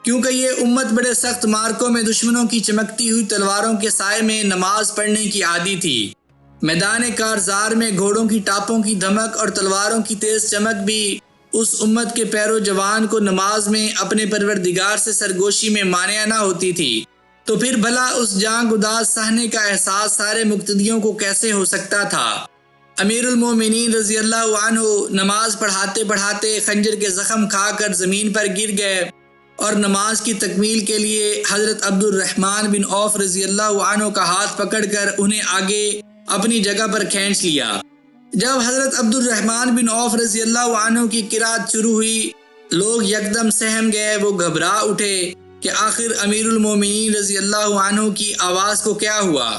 [SPEAKER 1] क्योंकि ये उम्मत बड़े सख्त मार्कों में दुश्मनों की चमकती हुई तलवारों के साए में नमाज पढ़ने की आदी थी। मैदान कारज़ार में घोड़ों की टापों की धमक और तलवारों की तेज़ चमक भी उस उम्मत के पैरो जवान को नमाज में अपने परवरदिगार से सरगोशी में मानिया ना होती थी। तो फिर भला उस जान गुदाज सहने का एहसास सारे मुक्तदियों को कैसे हो सकता था। अमीरुल मोमिनीन रज़ी अल्लाहु अन्हु नमाज पढ़ाते पढ़ाते खंजर के ज़ख्म खाकर ज़मीन पर गिर गए और नमाज की तकमील के लिए हज़रत अब्दुर्रहमान बिन औफ रज़ी अल्लाहु अन्हु का हाथ पकड़कर उन्हें आगे अपनी जगह पर खींच लिया। जब हज़रत अब्दुर्रहमान बिन औफ रज़ी अल्लाहु अन्हु की किरात शुरू हुई, लोग यकदम सहम गए। वो घबरा उठे कि आखिर अमीरुल मोमिनीन रज़ी अल्लाहु अन्हु की आवाज़ को क्या हुआ,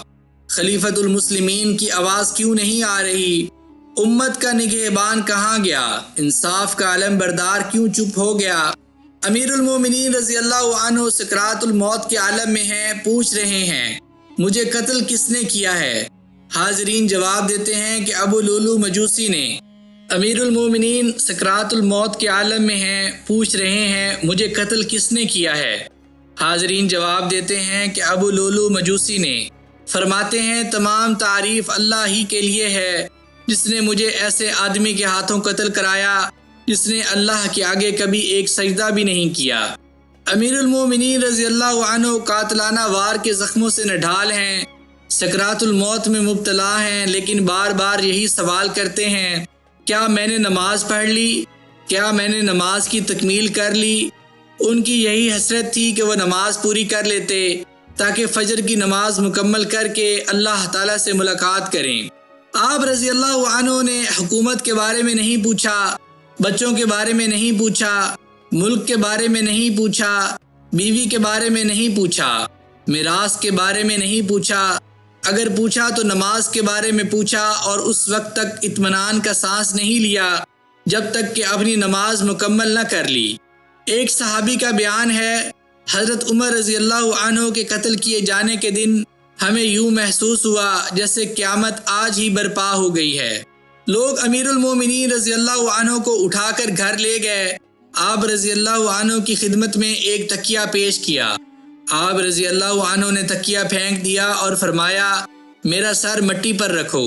[SPEAKER 1] खलीफतुल मुस्लिमीन की आवाज़ क्यों नहीं आ रही, उम्मत का निगहबान कहाँ गया, इंसाफ का अलम बरदार क्यों चुप हो गया। अमीरुल मोमिनीन रज़ी अल्लाहु अन्हु सकरातुल मौत के आलम में हैं, पूछ रहे हैं मुझे कत्ल किसने किया है। हाज़रीन जवाब देते हैं कि अबू लुलू मजूसी ने। अमीरुल मोमिनीन सकरातुल मौत के आलम में हैं, पूछ रहे हैं मुझे कत्ल किसने किया है। हाज़रीन जवाब देते हैं कि अबू लुलू मजूसी ने। फरमाते हैं तमाम तारीफ़ अल्लाह ही के लिए है जिसने मुझे ऐसे आदमी के हाथों कत्ल कराया जिसने अल्लाह के आगे कभी एक सजदा भी नहीं किया। अमीरुल मोमिनीन रज़ी अल्लाहु अन्हु कातलाना वार के ज़ख्मों से नढाल हैं, सकरातुल मौत में मुब्तला हैं, लेकिन बार बार यही सवाल करते हैं क्या मैंने नमाज पढ़ ली, क्या मैंने नमाज की तकमील कर ली। उनकी यही हसरत थी कि वह नमाज पूरी कर लेते ताकि फ़जर की नमाज मुकम्मल करके अल्लाह ताला से मुलाकात करें। आप रज़ी अल्लाहु अन्हु ने हुकूमत के बारे में नहीं पूछा, बच्चों के बारे में नहीं पूछा, मुल्क के बारे में नहीं पूछा, बीवी के बारे में नहीं पूछा, मिरास के बारे में नहीं पूछा। अगर पूछा तो नमाज के बारे में पूछा और उस वक्त तक इत्मीनान का सांस नहीं लिया जब तक कि अपनी नमाज मुकम्मल न कर ली। एक सहाबी का बयान है, हज़रत उमर रज़ी अल्लाहु अन्हु के कत्ल किए जाने के दिन हमें यूँ महसूस हुआ जैसे क़यामत आज ही बर्पा हो गई है। लोग अमीरुल मोमिनीन रज़ी अल्लाहु अन्हु को उठाकर घर ले गए। आप रज़ी अल्लाहु अन्हु की खिदमत में एक तकिया पेश किया। आप रज़ी अल्लाहु अन्हु ने तकिया फेंक दिया और फरमाया मेरा सर मिट्टी पर रखो,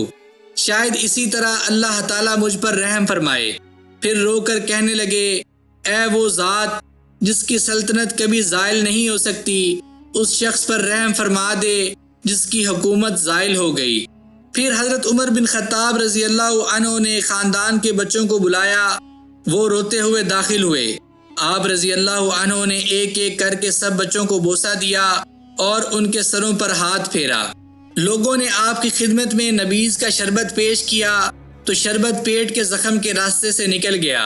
[SPEAKER 1] शायद इसी तरह अल्लाह ताला मुझ पर रहम फरमाए। फिर रोकर कहने लगे ऐ वो ज़ात जिसकी सल्तनत कभी ज़ाइल नहीं हो सकती, उस शख्स पर रहम फरमा दे जिसकी हुकूमत ज़ाइल हो गई। फिर हज़रत उमर बिन ख़त्ताब रज़ी अल्लाहु अन्हु ने ख़ानदान के बच्चों को बुलाया। वो रोते हुए दाखिल हुए। आप रज़ी अल्लाहु अन्हु ने एक एक करके सब बच्चों को बोसा दिया और उनके सरों पर हाथ फेरा। लोगों ने आपकी खिदमत में नबीज़ का शरबत पेश किया तो शरबत पेट के ज़ख्म के रास्ते से निकल गया।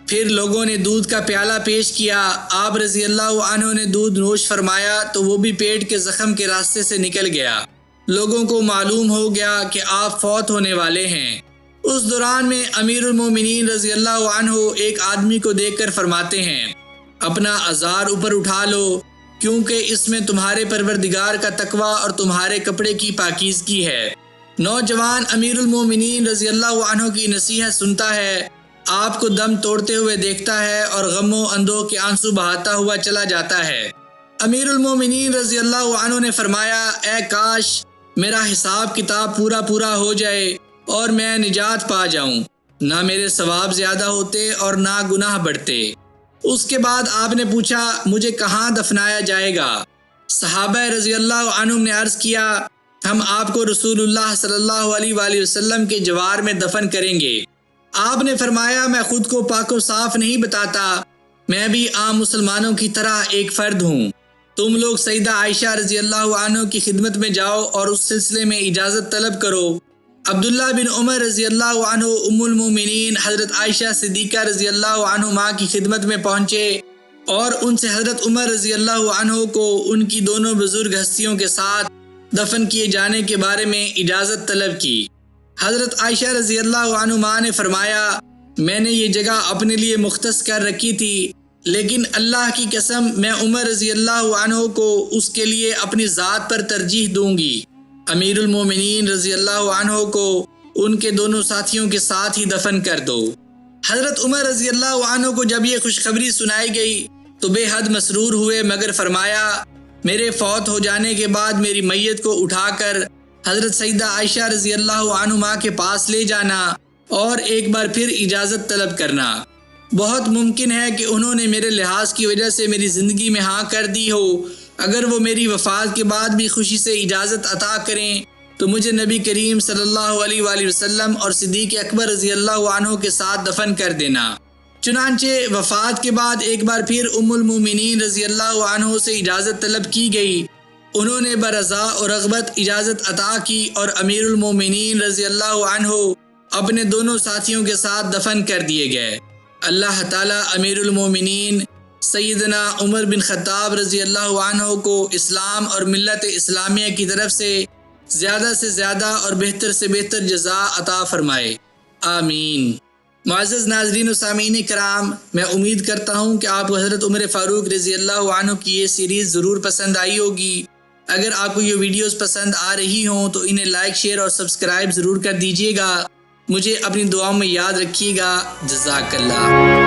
[SPEAKER 1] फिर लोगों ने दूध का प्याला पेश किया। आप रज़ी अल्लाहु अन्हु ने दूध नोश फरमाया तो वो भी पेट के ज़ख्म के रास्ते से निकल गया। लोगों को मालूम हो गया कि आप फौत होने वाले हैं। उस दौरान में अमीरुल मोमिनीन रज़ी अल्लाहु अन्हु एक आदमी को देखकर फरमाते हैं अपना अज़ार ऊपर उठा लो क्योंकि इसमें तुम्हारे परवरदिगार का तकवा और तुम्हारे कपड़े की पाकीज़गी है। नौजवान अमीरुल मोमिनीन रज़ी अल्लाहु अन्हु की नसीहत सुनता है, आपको दम तोड़ते हुए देखता है और गमो अंदों के आंसू बहाता हुआ चला जाता है। अमीरुल मोमिनीन रज़ी अल्लाहु अन्हु ने फरमाया ए काश मेरा हिसाब किताब पूरा हो जाए और मैं निजात पा जाऊं, ना मेरे सवाब ज़्यादा होते और ना गुनाह बढ़ते। उसके बाद आपने पूछा मुझे कहाँ दफनाया जाएगा। सहाबा रज़ी अल्लाहु अन्हुम ने अर्ज़ किया हम आपको रसूलुल्लाह सल्लल्लाहु अलैहि वसल्लम के जवार में दफन करेंगे। आपने फरमाया मैं खुद को पाको साफ नहीं बताता, मैं भी आम मुसलमानों की तरह एक फ़र्द हूँ। तुम लोग सईदा आयशा रज़ी अल्लाहु अन्हा की खिदमत में जाओ और उस सिलसिले में इजाज़त तलब करो। अब्दुल्ला बिन उमर रज़ी अल्लाहु अन्हु उम्मुल मोमिनीन हज़रत आयशा सिद्दीक़ा रज़ी अल्लाहु अन्हुमा की खिदमत में पहुँचे और उनसे हज़रत उमर रज़ी अल्लाहु अन्हु को उनकी दोनों बुजुर्ग हस्तियों के साथ दफन किए जाने के बारे में इजाज़त तलब की। हज़रत आयशा रज़ी अल्लाहु अन्हुमा ने फरमाया मैंने ये जगह अपने लिए मुख्तस कर रखी थी, लेकिन अल्लाह की कसम मैं उमर रज़ी अल्लाहु अन्हु को उसके लिए अपनी ज़ात पर तरजीह दूंगी। अमीरुल मोमिनीन रज़ी अल्लाहु अन्हु को उनके दोनों साथियों के साथ ही दफन कर दो। हज़रत उमर रज़ी अल्लाहु अन्हु को जब ये खुशखबरी सुनाई गई तो बेहद मसरूर हुए, मगर फरमाया मेरे फौत हो जाने के बाद मेरी मैयत को उठाकर हज़रत सईदा आयशा रज़ी अल्लाहु अन्हुमा के पास ले जाना और एक बार फिर इजाज़त तलब करना। बहुत मुमकिन है कि उन्होंने मेरे लिहाज की वजह से मेरी ज़िंदगी में हाँ कर दी हो अगर वो मेरी वफ़ात के बाद भी खुशी से इजाज़त अता करें तो मुझे नबी करीम सल्लल्लाहु अलैहि वसल्लम और सिद्दीक़ अकबर रज़ियल्लाहु अन्हु के साथ दफन कर देना। चुनांचे वफ़ात के बाद एक बार फिर उम्मुल मोमिनीन रज़ियल्लाहु अन्हु से इजाज़त तलब की गई। उन्होंने बरज़ा और रग़बत इजाज़त अता की और अमीरुल मोमिनीन रज़ियल्लाहु अन्हु अपने दोनों साथियों के साथ दफन कर दिए गए। अल्लाह ताला अमीरुल मोमिनीन सैयदना उमर बिन ख़त्ताब रज़ियल्लाहु अन्हु को इस्लाम और मिल्लत इस्लामिया की तरफ से ज़्यादा और बेहतर से बेहतर जज़ा अता फ़रमाए। आमीन। मुअज़्ज़ज़ नाज़रीन व सामीन कराम, मैं उम्मीद करता हूँ कि आपको हज़रत उमर फ़ारूक रज़ियल्लाहु अन्हु की ये सीरीज़ ज़रूर पसंद आई होगी। अगर आपको ये वीडियोस पसंद आ रही हों तो इन्हें लाइक, शेयर और सब्सक्राइब ज़रूर कर दीजिएगा। मुझे अपनी दुआओं में याद रखिएगा। जज़ाकल्लाह।